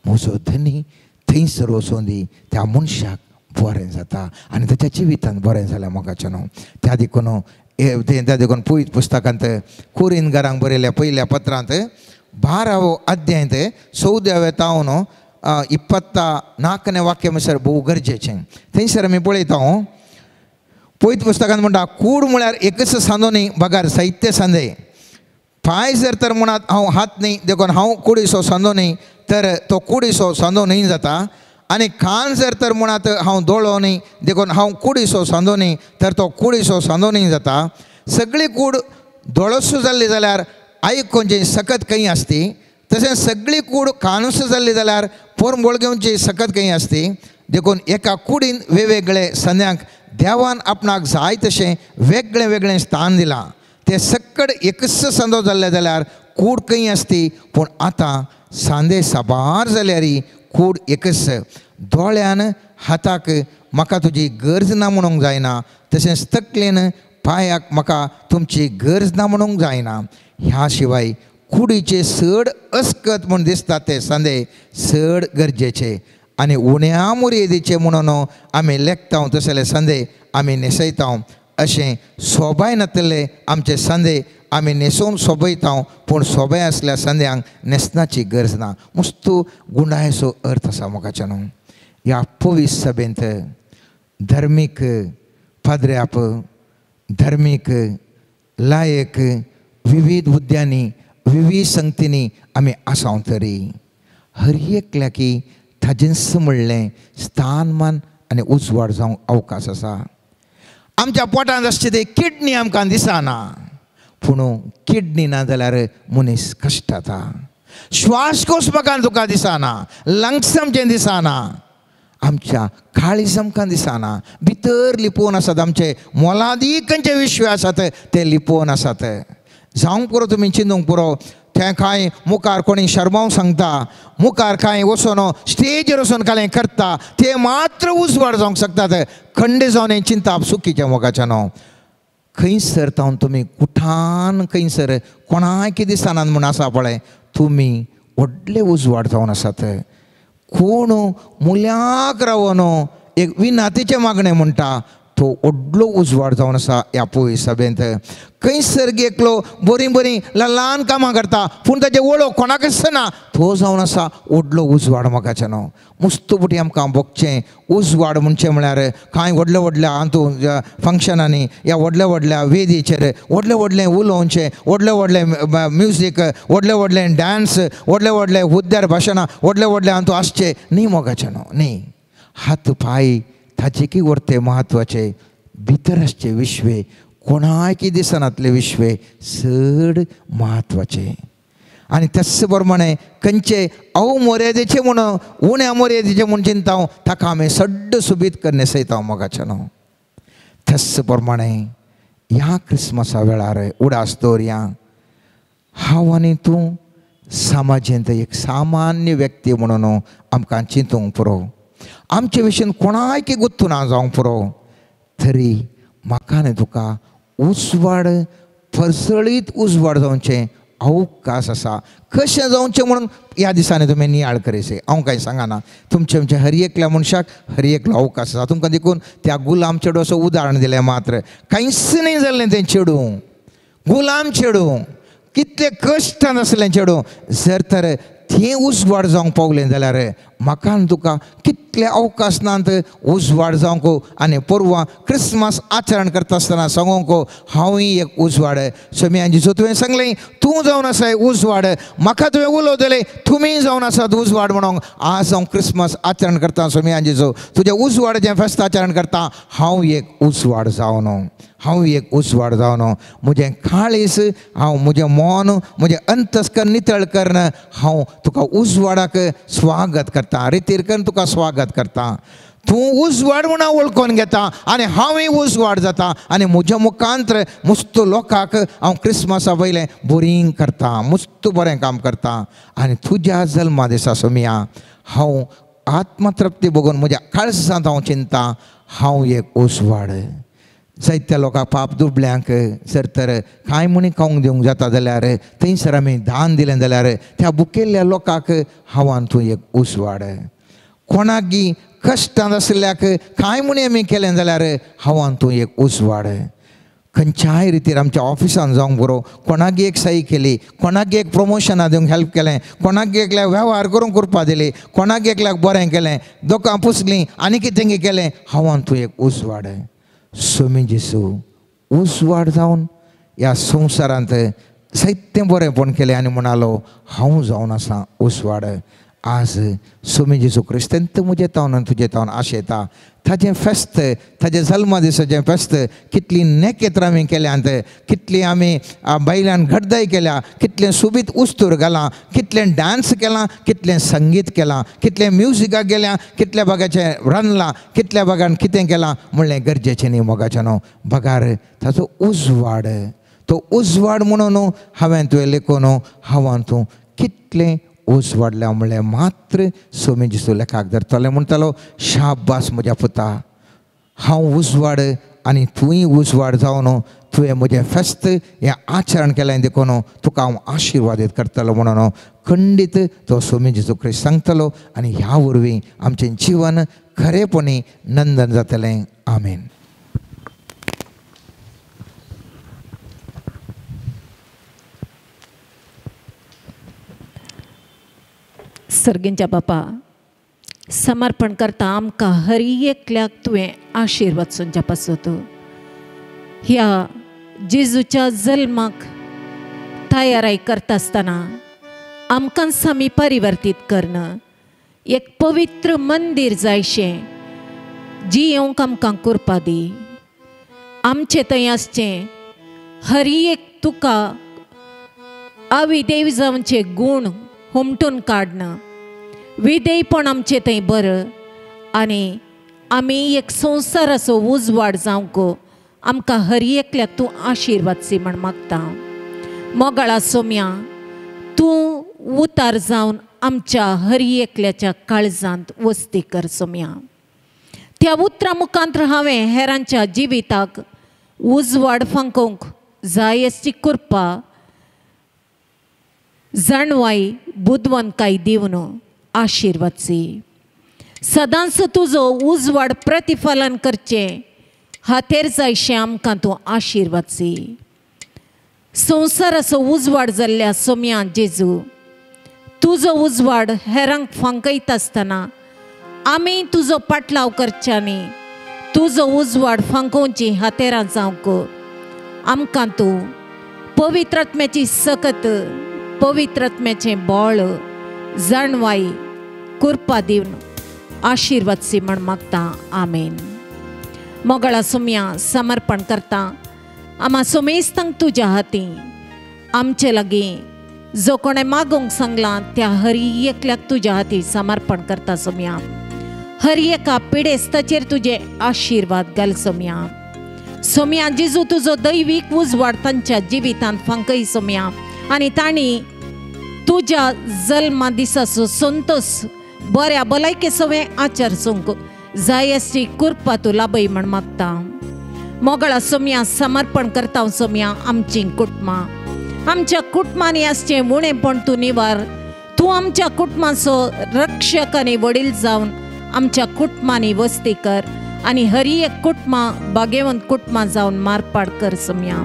म्हजो धनी थंयसर वचून दी, त्या मनशाक बरें जाता. आनी ताच्या जिवितांत बरें जालें मोगाचें न्हू. त्या देखून पवित्र पुस्तकांत कोरिंथकारांक बरयल्या पयल्या पत्रांत 12व अध्यायांत 14वें तावन 24वें वाक्य म्हणसर भोव गरजेचें. थंयसर आमी पळयता, पवित्र पुस्तकांत म्हणटा, कूड म्हळ्यार एकच सांदो न्ही, बगार साहित्य सांदे. पांय जर तर म्हणत हांव हात न्ही, देखून हांव कुडीसो सांदो न्ही, तर तो कुडीसो सांदो न्ही जाता. आनी कान जर तर म्हणत हांव दोळो न्ही, देखून हांव कुडीसो सांदो न्ही, तर तो कुडीसो सांदो न्ही जाता. सगळी कूड दोळोसो जाल्ली जाल्यार आयकोवची सकत खंय आसती. तशें सगळी कूड कानूस जाल्ली जाल्यार पोरंबोळ घेवची सकत खंय आसती. देखून एका कुडीन वेगवेगळे संद्यांक देवान आपणाक जाय तशें वेगळें वेगळें स्थान दिलां. ते सक्कड एकच सांदो जाल्ले जाल्यार कूड खंय आसती. पूण आतां सांदे साबार जाल्यार कूड एकच. दोळ्यान हाताक म्हाका तुजी गरज ना म्हणूंक जायना, तशेंच तकलेन पांयाक म्हाका तुमची गरज ना म्हणूंक जायना. ह्या शिवाय कुडीचे चड अस्कत म्हूण दिसता ते सांदे चड गरजेचे. आनी उण्या मुर्येदीचे म्हणून आमी लेखता तसले सांदे आमी न्हेसयता. अशें सोबाय नातले आमचे सांदे आमी न्हेसोवन सोबयता, पूण सोबाय आसल्या सांद्यांक न्हेसनाची गरज ना. मस्त गुंडायचो अर्थ आसा मोगाचे न्हू. ह्या पवित्र सभेंत धर्मीक पाद्र्याप, धर्मीक लायक, विविध हुद्यांनी, विविध संगतींनी आमी आसां तरी हर एकल्याकी ताजेंच म्हणलें स्थानमान आनी उजवाड जावंक अवकाश आसा. आमच्या पोटांत आसचे ते किडनी आमकां दिसना, पूण किडनी ना जाल्यार मनीस कश्ट जाता. श्वासकोश म्हाका तुका दिसना, लंग्स आमचें दिसना, आमच्या काळीज आमकां दिसना. भितर लिपोवन आसात आमचे मोलादीक विश्व आसात ते लिपोवन आसात. जावंक पुरो तुमी चिंतूंक पुरो. तें कांय मुखार कोणी शर्मावंक सांगता, मुखार कांय वचून स्टेजीर वचून कांय करता, ते मात्र उजवाड जावंक शकतात. खंडे जावन चिंताप चुकीचें मोगाचें न्हू. खंयसर तावन तुमी कुठान खंयसर कोणाय कितें दिसनात म्हूण आसा पळय, तुमी व्हडले उजवाड जावन आसात. कोण मुल्याक रावून एक विनातीचें मागणें म्हणटा, तो व्हडलो उजवाड जावन आसा ह्या पोय सभेंत. खंय सर्गी एकलो बरी बरी ल्हान कामां करता पूण ताजे वळख कोणाक आसना, तो जावन आसा व्हडलो उजवाड मोगाचें न्हू. मुस्तुपटी आमकां बगचें उजवाड म्हणचें म्हळ्यार कांय व्हडल्या व्हडल्या हातूंत फंक्शनांनी या व्हडल्या व्हडल्या वेदीचेर व्हडलें व्हडलें उलोवचें, व्हडलें व्हडलें म्युजीक, व्हडलें व्हडलें डान्स, व्हडलें व्हडलें हुद्द्यार भाशणां व्हडलें व्हडलें हातूंत आसचें न्ही मोगाचें न्हू. न्ही, हात पांय ताचे उरते म्हत्वाचे, भितर आसचे विश्वे कोणाय की दिसनातले विश्वे चड म्हत्वाचे. आनी तस प्रमाणे खंयचे अवमर्यादेचे म्हूण उण्या मर्यादेचे म्हूण चिंताव ताका आमी सड्ड सुबीत करणे सयताव मोगाचें न्हू. तस प्रमाणे ह्या क्रिस्मसा वेळार उडास दवरया, हांव आनी तूं समाजेंत एक सामान्य व्यक्ती म्हणून आमकां चिंतूंक पुरो. आमचे विशीं कोणाय की गुत्तू ना जावंक पुरो, तरी म्हाका आनी तुका उजवाड परसळीत उजवाड जावचें अवकाश आसा. कशें जावचें म्हणून ह्या दिसांनी तुमी नियाळ करीसे. हांव कांय सांगना, तुमचे हर एकल्या मनशाक हर एकलो अवकाश आसा. तुमकां देखून त्या गुलाम चेडू असो उदाहरण दिलें, मात्र कांयच न्ही जाल्लें तें चेडू, गुलाम चेडू, कितले कश्टान आसलें चेडू. जर तर तें उजवाड जावंक पावलें जाल्यार म्हाका आनी तुका कितले अवकाश नात उजवाड जावंक. आनी परवां क्रिस्मस आचरण करता आसतना सांगूंक हांवूय एक उजवाड. सोम्याजी सो तुवें सांगलें तूं जावन आसाय उजवाड, म्हाका तुवें उलोवतलें तुमी जावन आसात उजवाड म्हणून. आज हांव क्रिस्मस आचरण करता सोम्याजीचो, तुज्या उजवाडाचें फेस्त आचरण करता. हांव एक उजवाड जावन, हांव एक उजवाड जावन म्हजें काळीस, हांव म्हजें मन, म्हजें अंतस्करण नितळ करून हांव तुका उजवाडाक स्वागत करता, रितीर करून तुका स्वागत करता. तूं उजवाड म्हणून वळखून घेता आनी हांवूय उजवाड जाता. आनी म्हज्या मुखांतर मस्त लोकांक हांव क्रिस्मसा वयलें बोरींग करता, मस्त बरें काम करता. आनी तुज्या जल्मा दिसा सोमिया हांव आत्मतृप्ती बघून म्हज्या काळजांत हांव चिंता, हांव एक उजवाड. जायत्या लोकांक पाप दुबल्यांक जर तर कांय म्हणी खावंक दिवंक जाता जाल्यार थंयसर आमी दान दिलें जाल्यार त्या भुकेल्ल्या लोकांक हांवान तूं एक उजवाड. कोणाकी कश्टांत आसल्याक कांय म्हणी आमी केलें जाल्यार हांवान तूं एक उजवाड. खंयच्याय रितीर आमच्या ऑफिसान जावंक बरो, कोणाक एक सही केली, कोणाक एक प्रमोशनां दिवंक हेल्प केलें, कोणाक एकल्याक वेव्हार करूंक करपा दिली, कोणाक एकल्याक बरें केलें, दोकां पुसलीं आनी कितें केलें, हांवान तूं एक उजवाड. सोमी जेसू उजवाड जावन ह्या संवसारांत जायतें बरेंपण केलें आनी म्हणालो हांव जावन आसा उजवाड. आज सोमी जेसू क्रिस्तांत म्हजे तावन आनी तुजे तावन आशेता. ताजें फेस्त, ताजे जल्मा दिसाचें फेस्त कितलीं नेकेत्रां आमी केल्यांत, कितलीं आमी बायलांन घडदाय केल्या, कितलें सुबीत उस्तूर घालां, कितलें डान्स केलां, कितलें संगीत केलां, कितलें म्युजिकाक गेल्यां, कितल्या भागाचें रांदलां, कितल्या भागान कितें केलां म्हणलें गरजेचें न्ही मोगाचें न्हू. बगार ताचो उजवाड, तो उजवाड म्हणून हांवें तुवें लेखून हांवान तूं कितलें उजवाडल्या म्हणलें मात्र सोमी जेसू लेखाक धरतलें. म्हणटालो शाबास म्हज्या पुता, हांव उजवाड आनी तुंय उजवाड जावन तुवें म्हजें फेस्त हें आचरण केलें देखून तुका हांव आशिर्वादीत करतलो म्हणून खंडीत तो सोमी जेसू क्रिस्त सांगतलो. आनी ह्या वरवीं आमचें जिवन खरेपणी नंदन जातलें. आमेन. सर्गींच्या बापा, समर्पण करता आमकां हर एकल्याक तुवें आशिर्वाद सोंच्या पासत. ह्या जेजूच्या जल्माक तयाराय करता आसतना आमकां सामी परिवर्तीत करणं, एक पवित्र मंदिर जायशें जियोंक आमकां करपा दी. आमचें थंय आसचें हर एक तुका अविदेव जावचे गूण हुमटून काडणं, विदेयपण आमचें थंय बरं. आनी आमी एक संवसाराचो उजवाड जावंक आमकां हर एकल्याक तूं आशिर्वाद सी म्हण मागता. मोगाळा सोम्या, तूं उतार जावन आमच्या हर एकल्याच्या काळजांत वस्ती कर सोम्या. त्या उतरा मुखांतर हांवें हेरांच्या जिविताक उजवाड फांकोवंक जाय अशी कृपा जाणवाई बुदवंतकाय दिवन आशिर्वाद सी. सदांच तुजो उजवाड प्रतिफलन करचें हातेर जायशें आमकां तूं आशिर्वादसी. संवसाराचो उजवाड जाल्ल्या सोम्या जेजू, तुजो उजवाड हेरांक फांकयता आसतना आमी तुजो पाटलाव करच्यांनी तुजो उजवाड फांकोवची हातेरां जावंक आमकां तूं पवित्र आत्म्याची सकत, पवित्र आत्म्याचें बळ, जाणवाई, कृपा दिवन आशिर्वादसी म्हण मागता. आमेन. मोगळा सोम्या समर्पण करता आम्हा सोमेस्तांक तुज्या हाती. आमचे लागीं जो कोणें मागोंक सांगला त्या हर एकल्याक तुज्या हाती समर्पण करता सोम्या. हर एका पिडेस्ताचेर तुजे आशिर्वाद घाल सोम्या. सोम्या जेजू तुजो दैवीक उजवाड तांच्या जिवितांत फांकय सोम्या. आनी तांणी तुज्या जल्मा दिसाचो संतोष बऱ्या भलायके सवे आचार सोंक जाय आसची कृपा तूं लाभय म्हण मागता. मोगळा सोम्या समर्पण करता सोम्या आमची कुटुंबां. आमच्या कुटुंबांनी आसचें उणेपण तूं निवार. तूं आमच्या कुटुंबाचो रक्षक आनी वडील जावन आमच्या कुटुंबांनी वस्ती कर आनी हर एक कुटुंबां भाग्यवंत कुटुंबां जावन मारपाड कर सोम्या.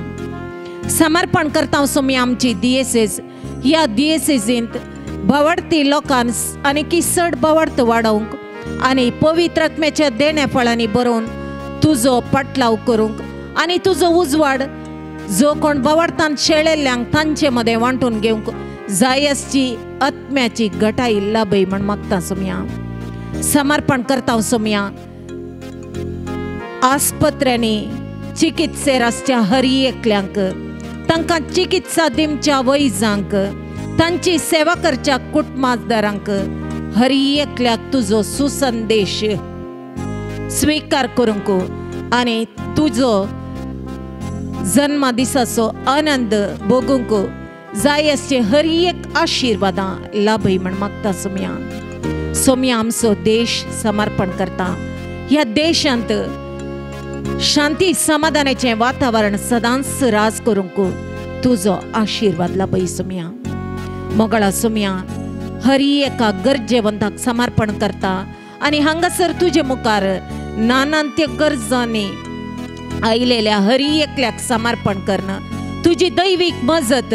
समर्पण करता सोम्या आमची दिएसेस. ह्या दिएसेसींत भवार्थी लोकांक आनी चड भवार्थ वाडोवंक आनी पवित्र आत्म्याच्या देण्या फळांनी बरोवन तुजो पाटलाव करूंक आनी तुजो उजवाड जो कोण भवार्थांत शेळिल्ल्यांक तांचे मदें वांटून घेवंक जाय आसची आत्म्याची घटाय लाभय म्हण मागता सोम्या. समर्पण करता सोम्या आस्पत्र्यांनी चिकित्सेर आसच्या हर एकल्यांक, तांकां चिकित्सा दिवच्या वैजांक, तांची सेवा करच्या कुटुंबादारांक हर एकल्याक तुजो सुसंदेश स्वीकार करूंक आनी तुजो जन्मा दिसाचो आनंद भोगूंक जाय आसचे हर एक आशिर्वादां लाभय म्हण मागता सोम्या. सोम्या आमचो देश समर्पण करता. ह्या देशांत शांती समाधानाचें वातावरण सदांच राज करूंक तुजो आशिर्वाद लाभय सोम्या. मोगळा सोम्या हर एका गरजेवंताक समर्पण करता आनी हांगासर तुजे मुखार नानांत्य गरजांनी आयलेल्या हर एकल्याक समर्पण करना तुजी दैवीक मजत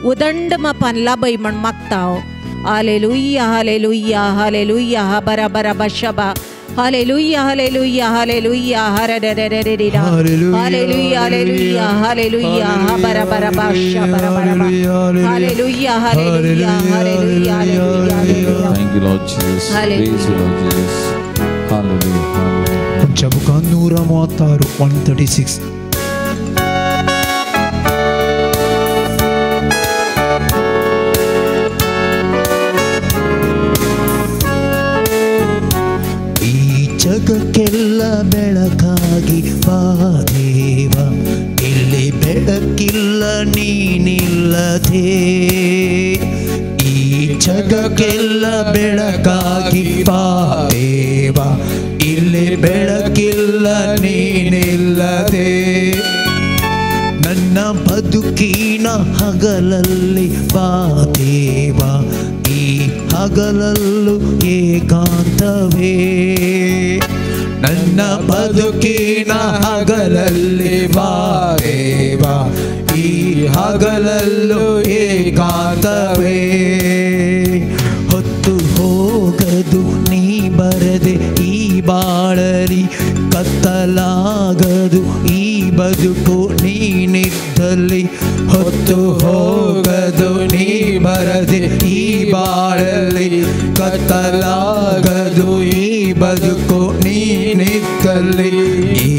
उदंड मापान लाभय म्हण मागता हांव. हालेलुया हालेलुया हालेलुया हा बरा बरा बशाबा हालेलुया हालेलुया हालेलुया हरेरेरेरेरेरा हालेलुया हालेलुया हालेलुया हा बरा बरा बशा बरा बरा hallelujah hallelujah hallelujah hallelujah. Thank you Lord Jesus. Praise you Lord Jesus. Hallelujah. जबुका 136 136. ಜಗಕ್ಕೆಲ್ಲ ಬೆಳಕಾಗಿ ಬಾ ದೇವ, ಇಲ್ಲಿ ಬೆಳಕಿಲ್ಲ ನೀನಿಲ್ಲದೆ. ಈ ಜಗಕ್ಕೆಲ್ಲ ಬೆಳಕಾಗಿ ಬಾ ದೇವ, ಇಲ್ಲಿ ಬೆಳಕಿಲ್ಲ ನೀನಿಲ್ಲದೆ. ನನ್ನ ಬದುಕಿನ ಹಗಲಲ್ಲಿ ಬಾ ದೇವ, ಈ ಹಗಲಲ್ಲೂ ಏಕಾಂತವೇ. ನನ್ನ ಬದುಕಿನ ಹಗಲಲ್ಲಿ ಬಾ ದೇವ, ಈ ಹಗಲಲ್ಲೂ ಏಕಾಂತವೇ. ಹೊತ್ತು ಹೋಗದು ನೀ ಬರದೆ ಈ ಬಾಳಲಿ, ಕತ್ತಲಾಗದು ಈ ಬದುಕು ನೀನಿದ್ದಲ್ಲಿ. ಹೊತ್ತು ಹೋಗದು ನೀ ಬರದೆ ಈ ಬಾಳಲಿ, ಕತ್ತಲಾಗದು ಈ ಬದುಕು ನೀನಿದ್ದಲ್ಲಿ. ಈ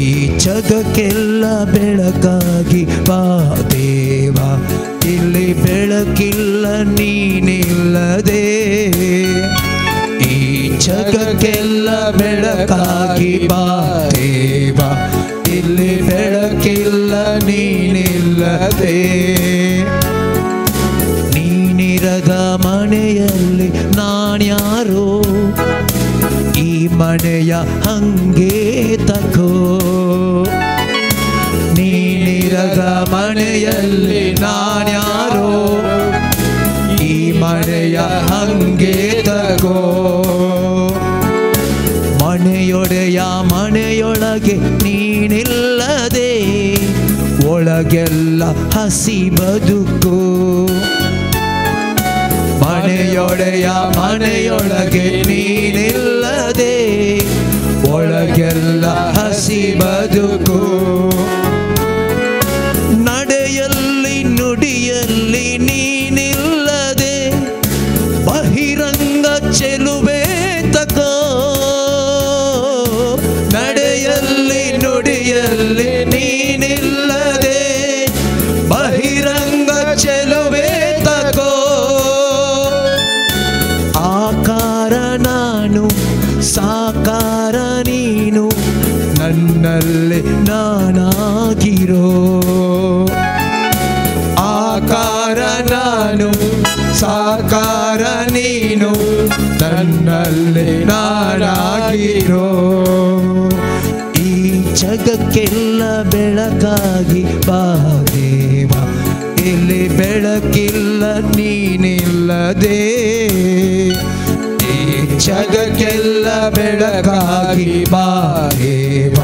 ಜಗಕ್ಕೆಲ್ಲ ಬೆಳಕಾಗಿ ಬಾ ದೇವ, ಇಲ್ಲಿ ಬೆಳಕಿಲ್ಲ ನೀನಿಲ್ಲದೆ. ಈ ಜಗಕ್ಕೆಲ್ಲ ಬೆಳಕಾಗಿ ಬಾ ದೇವ, ಇಲ್ಲಿ ಬೆಳಕಿಲ್ಲ ನೀನಿಲ್ಲದೆ. ನೀನಿರದ ಮನೆಯಲ್ಲಿ ನಾನ್ಯಾರೋ, ಈ ಮನೆಯ ಹಂಗೆ ತಕೋ. ನೀನಿರದ ಮನೆಯಲ್ಲಿ ನಾನ್ಯಾರೋ, ಈ ಮನೆಯ ಹಂಗೆ ತಕೋ. ಮನೆಯೊಡೆಯ ಮನೆಯೊಳಗೆ ನೀನಿಲ್ಲ ಹಸಿ ಬದುಕು. ಮನೆಯೊಡೆಯ ಮನೆಯೊಳಗೆ ನೀನಿಲ್ಲದೆ ಒಳಗೆಲ್ಲ ಹಸಿ ಬದುಕು. ನಡೆಯಲ್ಲಿ ನುಡಿಯಲ್ಲಿ ನೀನಿಲ್ಲದೆ ಬಹಿರಂಗ ಚೆಲುವೆ ತಗೋ. ನಡೆಯಲ್ಲಿ ನುಡಿಯಲ್ಲಿ ನೀನಿಲ್ಲದೆ ಬಹಿರಂಗ ಚೆಲುವೆ ತಗೋ. ಆಕಾರ ನಾನು ಸಾಕಾರ ನೀನು ನನ್ನಲ್ಲಿ ನಾನಾಗಿರೋ. ಆಕಾರ ನಾನು ಸಾಕಾರ ನೀನು ನನ್ನಲ್ಲಿ ನಾನಾಗಿರೋ. ಈ ಜಗಕ್ಕೆಲ್ಲ ಬೆಳಕಾಗಿ ಬಾ ದೇವ, ಇಲ್ಲಿ ಬೆಳಕಿಲ್ಲ ನೀನಿಲ್ಲದೆ. ಈ ಜಗಕ್ಕೆಲ್ಲ ಬೆಳಕಾಗಿ ಬಾ ದೇವ,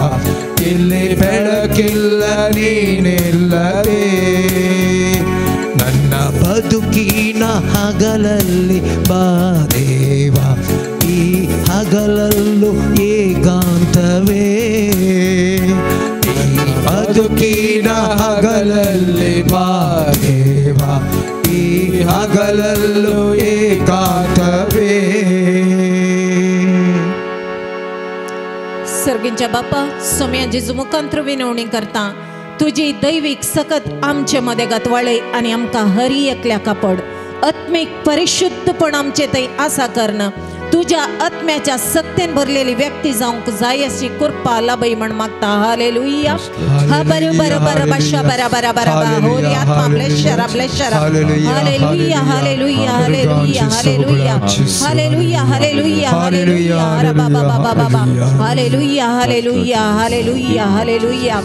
ಇಲ್ಲಿ ಬೆಳಕಿಲ್ಲ ನೀನಿಲ್ಲದೆ. ನನ್ನ ಬದುಕಿನ ಹಗಲಲ್ಲಿ ಬಾ ದೇವ, ಈ ಹಗಲಲ್ಲೂ ಏಕಾಂತವೇ. ಈ ಬದುಕಿನ ಹಗಲಲ್ಲಿ ಬಾ ದೇವ, ಈ ಹಗಲಲ್ಲೂ ಏಕಾಂತವೇ. सर्गींच्या बापा, सोम्या जेजू मुखांतर विनवणी करता, तुजी दैवीक सकत आमचे मध्ये गतवाळे आणि आमकां हरी एकल्या कापड. आत्मीक परिशुद्धपण आमचे थंय आसा करण. तुझ्या आत्म्याच्या सक्तेन भरलेली व्यक्ती जावंक जाय अशी कृपा लाभय म्हण मागता. हालेलुया. हा बरो बरो बरो बाशा बरा बरा बरा बा. होली आत्मा ब्लेशरा ब्लेशरा. Hallelujah hallelujah hallelujah hallelujah hallelujah hallelujah hallelujah रा बाबा बाबा बाबा. Hallelujah hallelujah hallelujah hallelujah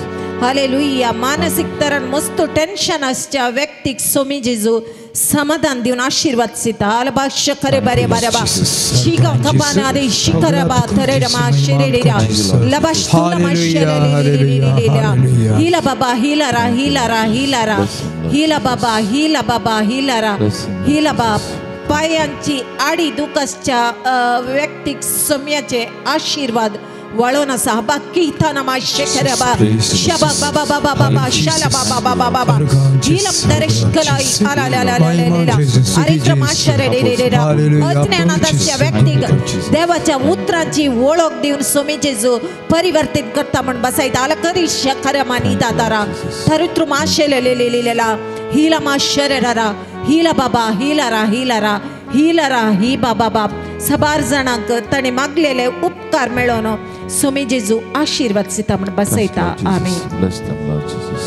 hallelujah. मानसिक तरण मस्त टेन्शन असच्या व्यक्तीक सोमी जेजू समाधान देऊन आशीर्वाद सिता. अलबा शकरे बरे बरे बा. शिका कपाना दे शिकरबा थरेडमा शिरेडा लबास्तुलमा शिरेलेलेलेलेला. हिला बाबा हिलारा हिलारा हिलारा हिला बाबा हिला बाबा हिलारा हिला बाप. पायांची आडी दुखसच्या व्यक्तीक सोम्याचे आशीर्वाद वळून असा. बाकी थानामा शेखरबा शबा बाबा बाबा बाबा शाला बाबा बाबा बाबा. हिलम दरेशकलाई आला ला ला ला ला. अरिद्रमा शरेडेडेडा. अज्ञानाच्या व्यक्तीक देवाच्या उतरांची ओळख देऊन सोमी जेजू परिवर्तित करता म्हण बसायता. आला करी शेखरमा निदादारा थरुत्रुमा शेलेलेलेलेला. हिलमा शरेडारा हिला बाबा हिलारा हिलारा हिलारा ही बाबा बाप. सबार जणांक ताणे मागलेले उपकार मेळोन सोमी जेजू आशीर्वाद सिता म्हण बसयता. आमेन. Bless them, Lord Jesus.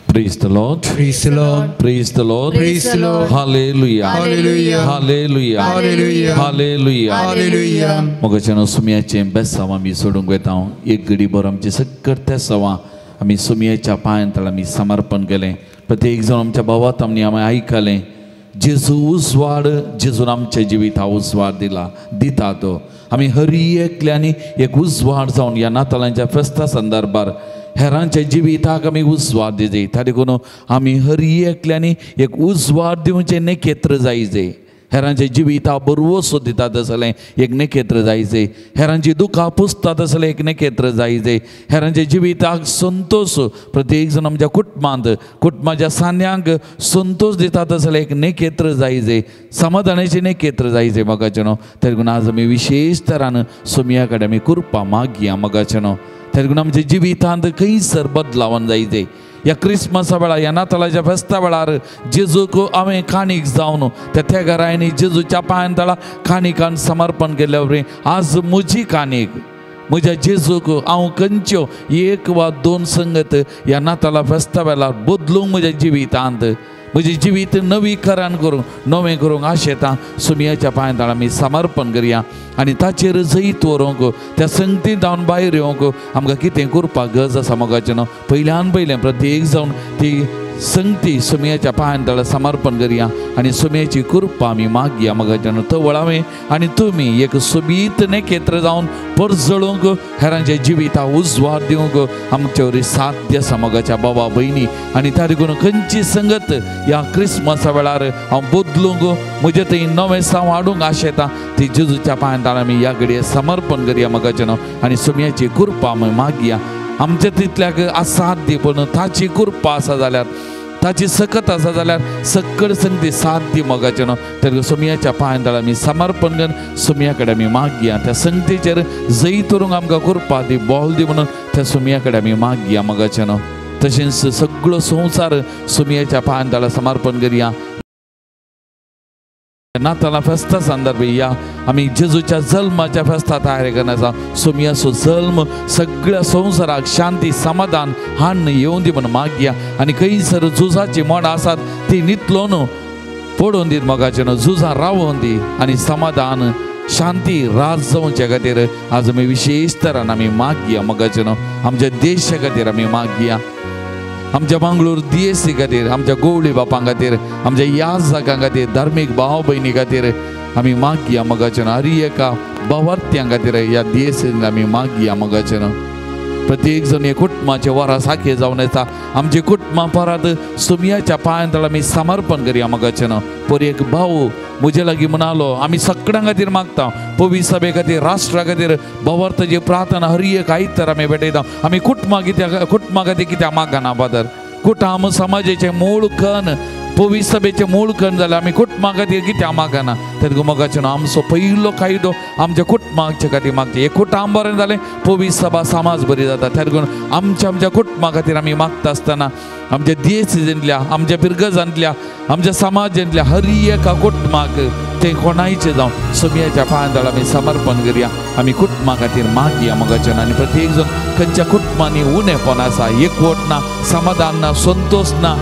Praise the Lord. Praise the Lord. Praise the Lord. Praise the Lord. Hallelujah. Hallelujah. Hallelujah. Hallelujah. Hallelujah. Hallelujah. मोगाच्यान सुमयाचे बेसांव आमी सोडूंक वेता. एक घडी भर आमचे सगळे तेसांवां आमी सुमयाच्या पांयां आमी समर्पण केलें. प्रत्येक जण आमच्या भावात आमी आयकलें. जेजू उजवाड, जेजून आमच्या जिविता उजवाड दिता तो. आमी हरी एकल्यांनी एक उजवाड जावन ह्या नाताळांच्या फेस्ता संदर्भार हेरांच्या जिविताक आमी उजवाड दिजे. त्या देखून आमी हरी एकल्यांनी एक उजवाड दिवचें नखेत्र जायजे. हेरांचे जिविता बरवो सोदितात जाल्यार एक नखेत्र जायजे. हेरांची दुखां पुसतात जाल्यार एक नखेत्र जायजे. हेरांच्या जिविताक संतोष प्रत्येक जण आमच्या कुटुंबाच्या सान्यांक संतोष दितात जाल्यार एक नखेत्र जायजे. समाधानाचे नखेत्र जायजे मोगाचेनो. त्या देखून आज आमी विशेष तरान सोमया कडेन आमी कृपा मागया मोगाचेनो. त्या देखून आमच्या जिवितांत खंयसर बदलावन जायजे. या क्रिसमसा वेळार ह्या नाताळाच्या फेस्ता वेळार जेजूक हांवें काणीक जावन त्या घरांनी जेजूच्या पांयां तळा काणीकान समर्पण केल्या वरी आज म्हजी काणीक म्हज्या जेजूक हांव खंयच्यो एक वा दोन संगत ह्या नाताळा फेस्ता वेळार बदलूंक म्हज्या जिवितांत म्हजें जिवीत नवीकरण करूंक नवें करूंक आशेता. सुमयाच्या पांयां तळा आमी समर्पण करया आनी ताचेर जैत व्हरूंक त्या संगतींत जावन भायर येवंक आमकां कितें करपाक गरज आसा मोगाचें न्हू. पयल्यान पयलें प्रत्येक जावन ती संगती सुमयाच्या पायांतळा समर्पण करूया आणि सुमयाची कृपा आमी मागया मगाच्यान तो वळावे आणि तुम्ही एक सोबीत नेकेत्र जावन परजळूंक हेरांच्या जिविता उजवाड दिवंक आमच्या वरी साध्य समगाच्या बाबा बहिणी आणि त्या देखून खंयची संगत ह्या क्रिसमसा वेळार हांव बदलूंक म्हजे थंय नवें साव हाडूंक आशेता ती जेजूच्या पायांतळा आमी ह्या घडये समर्पण करूया मगाच्यान आणि सुमयाची कृपा आमी मागया आमच्या तितल्याक असाध्य पण ताची कृपा आसा जाल्यार ताची सकत आसा जाल्यार सकड संगती साध्य मोगाचें न्हू तर सुमयाच्या पांयांतळा आमी समर्पण करून सुमया कडेन आमी मागया त्या संगतीचेर जय करूंक आमकां कृपा दी बोल दी म्हणून त्या सुमया कडेन आमी मागया मोगाचें न्हू तशेंच सगळो संवसार सुमयाच्या पांयांतळा समर्पण करुया नाताळा फेस्ता संदर्भी या आमी जेजूच्या जल्माच्या फेस्ता तयारी करण्याचा सुमयाचो जल्म सगळ्या संवसाराक शांती समाधान हाडून येवं दी म्हणून मागया आणि खंयसर झुजाची मोड आसात ती नितलोवन पडोवन दीत मोगाचें न्हू झुजां रावोवन दी आणि समाधान शांती राज जावचे खातीर आज आमी विशेष तरान आमी मागया मोगाचें न्हू आमच्या देशा खातीर आमी मागया आमच्या मंगळूर DSC खातीर आमच्या गोवळी बापां खातीर आमच्या याजकां खातीर धार्मीक भाव भयणी खातीर आमी मागया मोगाचें न्हू हर एका भावार्थ्यां खातीर ह्या DSCन आमी मागया मोगाचें न्हू प्रत्येक जण हे कुटुंबाचे वरां साखे जावन येता आमचे कुटुंबां परत सुमयाच्या पांयांतळा आमी समर्पण करुया मोगाचें न्हू पर एक भाऊ म्हजे लागीं म्हणालो आमी सगळ्यां खातीर मागता पवित्र सभे खातीर राष्ट्रा खातीर भावार्थाची प्रार्थना हर एक आयतार आमी भेटयता आमी कुटुंबां खातीर कित्याक मागना फादर कुटुंब समाजाचे मूळ कण पवित्र सभेचे मूळ कण जाल्यार आमी कुटुंबां खातीर कित्याक मागना तेका मोगाचें न्हू आमचो पयलो कायदो आमच्या कुटुंबाचे खातीर मागचे हे कुटुंब बरें जालें पवित्र सभा समाज बरी जाता त्या देखून आमच्या कुटुंबां खातीर आमी मागता आसतना आमच्या DSCंतल्या आमच्या पिरगजांतल्या आमच्या समाजांतल्या हर एका कुटुंबाक ते कोणायचे जावं सुमयाच्या पांयांतळा आमी समर्पण करुया आमी कुटुंबां खातीर मागया मोगाचें आनी प्रत्येक जण खंयच्या कुटुंबांनी उणेपण आसा एकवट ना समाधान ना संतोष ना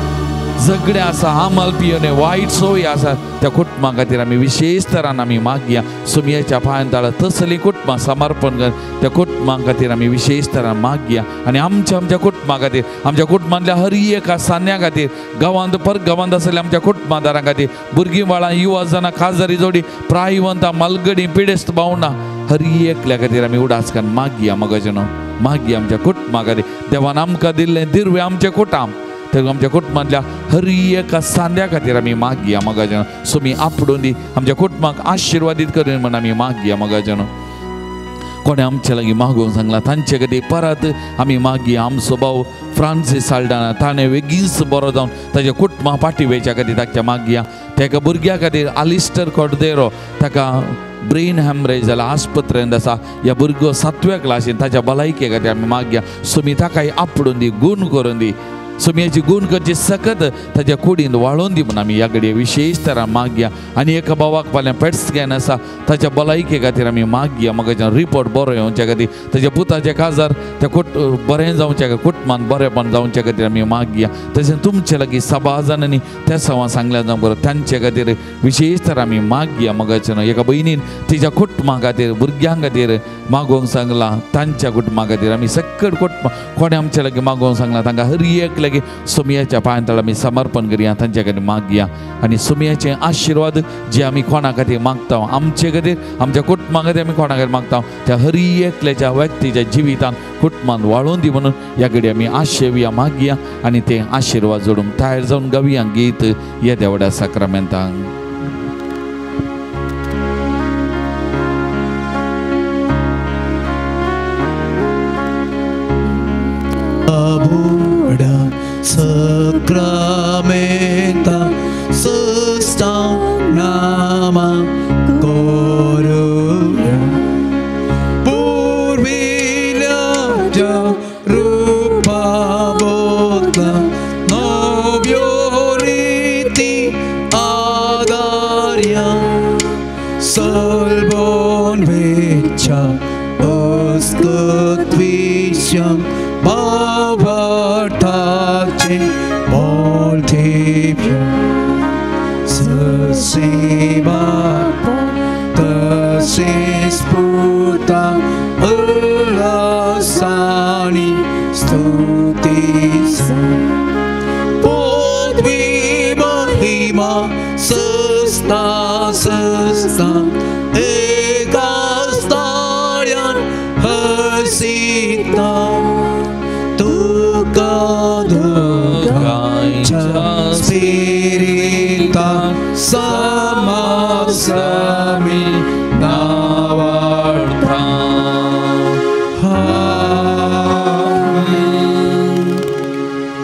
झगडे आसा आमल पियोने वायट सवय आसा त्या कुटुंबां खातीर आमी विशेष तरान आमी मागया सुमयाच्या पांयांतळा तसली कुटुंबां समर्पण कर त्या कुटुंबां खातीर आमी विशेष तरान मागया आनी आमच्या कुटुंबां खातीर आमच्या कुटुंबांतल्या हर एका सान्या खातीर गांवांत परगांवांत आसलेल्या आमच्या कुटुंबादारां खातीर भुरगीं बाळां युवा जाणां काजारी जोडी प्रायवंतां मलगडी पिडेस्त भावनां हर एकल्या खातीर आमी उडास करून मागया मोगाचें न्हू मागया आमच्या कुटुंबां खातीर देवान आमकां दिल्लें दिर्वें आमचें कुटुंब तर आमच्या कुटुंबांतल्या हर एका सांद्या खातीर आमी मागया मोगाचें सुमी आपडून दी आमच्या कुटुंबाक आशिर्वादीत करून म्हणून आमी मागया मोगाचें कोणे आमचे लागीं मागोवंक सांगला तांचे खातीर परत आमी मागया आमचो भाव फ्रांसीस साल्डाना ताणें बेगीनच बरो जावन ताच्या कुटुंबा फाटीवेच्या खातीर ताच्या मागया तेका भुरग्या खातीर आलिस्टर कॉर्देरो ताका ब्रेन हॅमरेज जाला आस्पत्रेंत आसा ह्या भुरगो 7व्या क्लासीन ताच्या भलायके खातीर आमी मागया सुमी ताकाय आपडून दी गूण करून दी सुमयाची गूण करची सकत ताच्या कुडींत वाळोवन दी म्हणून आमी ह्या घडये विशेष तरान मागया आनी एका भावाक फाल्यां पेट स्कॅन आसा ताच्या भलायके खातीर आमी मागया मोगाचें रिपोर्ट बरो येवचे खातीर ताच्या पुताचे काजार त्या बरें जावचे कुटुंबान बरेंपण जावचे खातीर आमी मागया तशेंच तुमचे लागीं सभा जाणांनी त्या सवा सांगल्या जावं बरो तांचे खातीर विशेष तरान आमी मागया मोगाचें एका भयणीन तिच्या कुटुंबा खातीर भुरग्यां खातीर मागोवंक सांगला तांच्या कुटुंबा खातीर आमी सकट कुटुंब कोणे आमचे लागीं मागोवंक सांगला तांकां हर एक सुमयाच्या पांयांतळा आमी समर्पण करुया तांचे खातीर मागया आनी सुमयाचे आशिर्वाद जे आमी कोणा खातीर मागता आमचे खातीर आमच्या कुटुंबा खातीर आमी कोणा खातीर मागता त्या हर एकल्याच्या व्यक्तीच्या जिवितान कुटुंबान वाळोवन दी म्हणून ह्या घडये आमी आशेवया मागया आनी ते आशिर्वाद जोडूंक तयार जावन गावया गीत ह्या देवड्या साक्रामेंतांक Sacramenta Sustanama Koruya Purvilya Rupa Bodha Novioriti Agarya Solbon Vecha Oskutvisyam Bhavartache Multipia Sasiva Tasis Puta Ulasani Stutisa आत्मा सस्ता एका स्थळ्यान हसिता तुका दोगांच्या स्पिरितान समासमी नावाडता.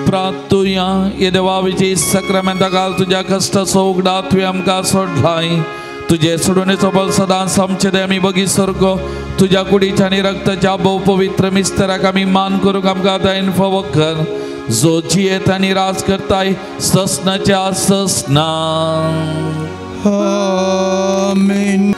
प्रार्थुया ये देवा विजय सक्रामेंता काल तुझ्या कष्टाचो उगडा तुवें आमकां सोडलाय. तुझे सोडूनेचो बल सदांच आमचे दे आमी बगी सर्गो तुझ्या कुडीच्या आनी रक्ताच्या भोव पवित्र मिस्तेराक आमी मान करूंक आमकां दायन फावो कर. जो जियेत आनी राज करताय ससनाच्या ससना. आमीन.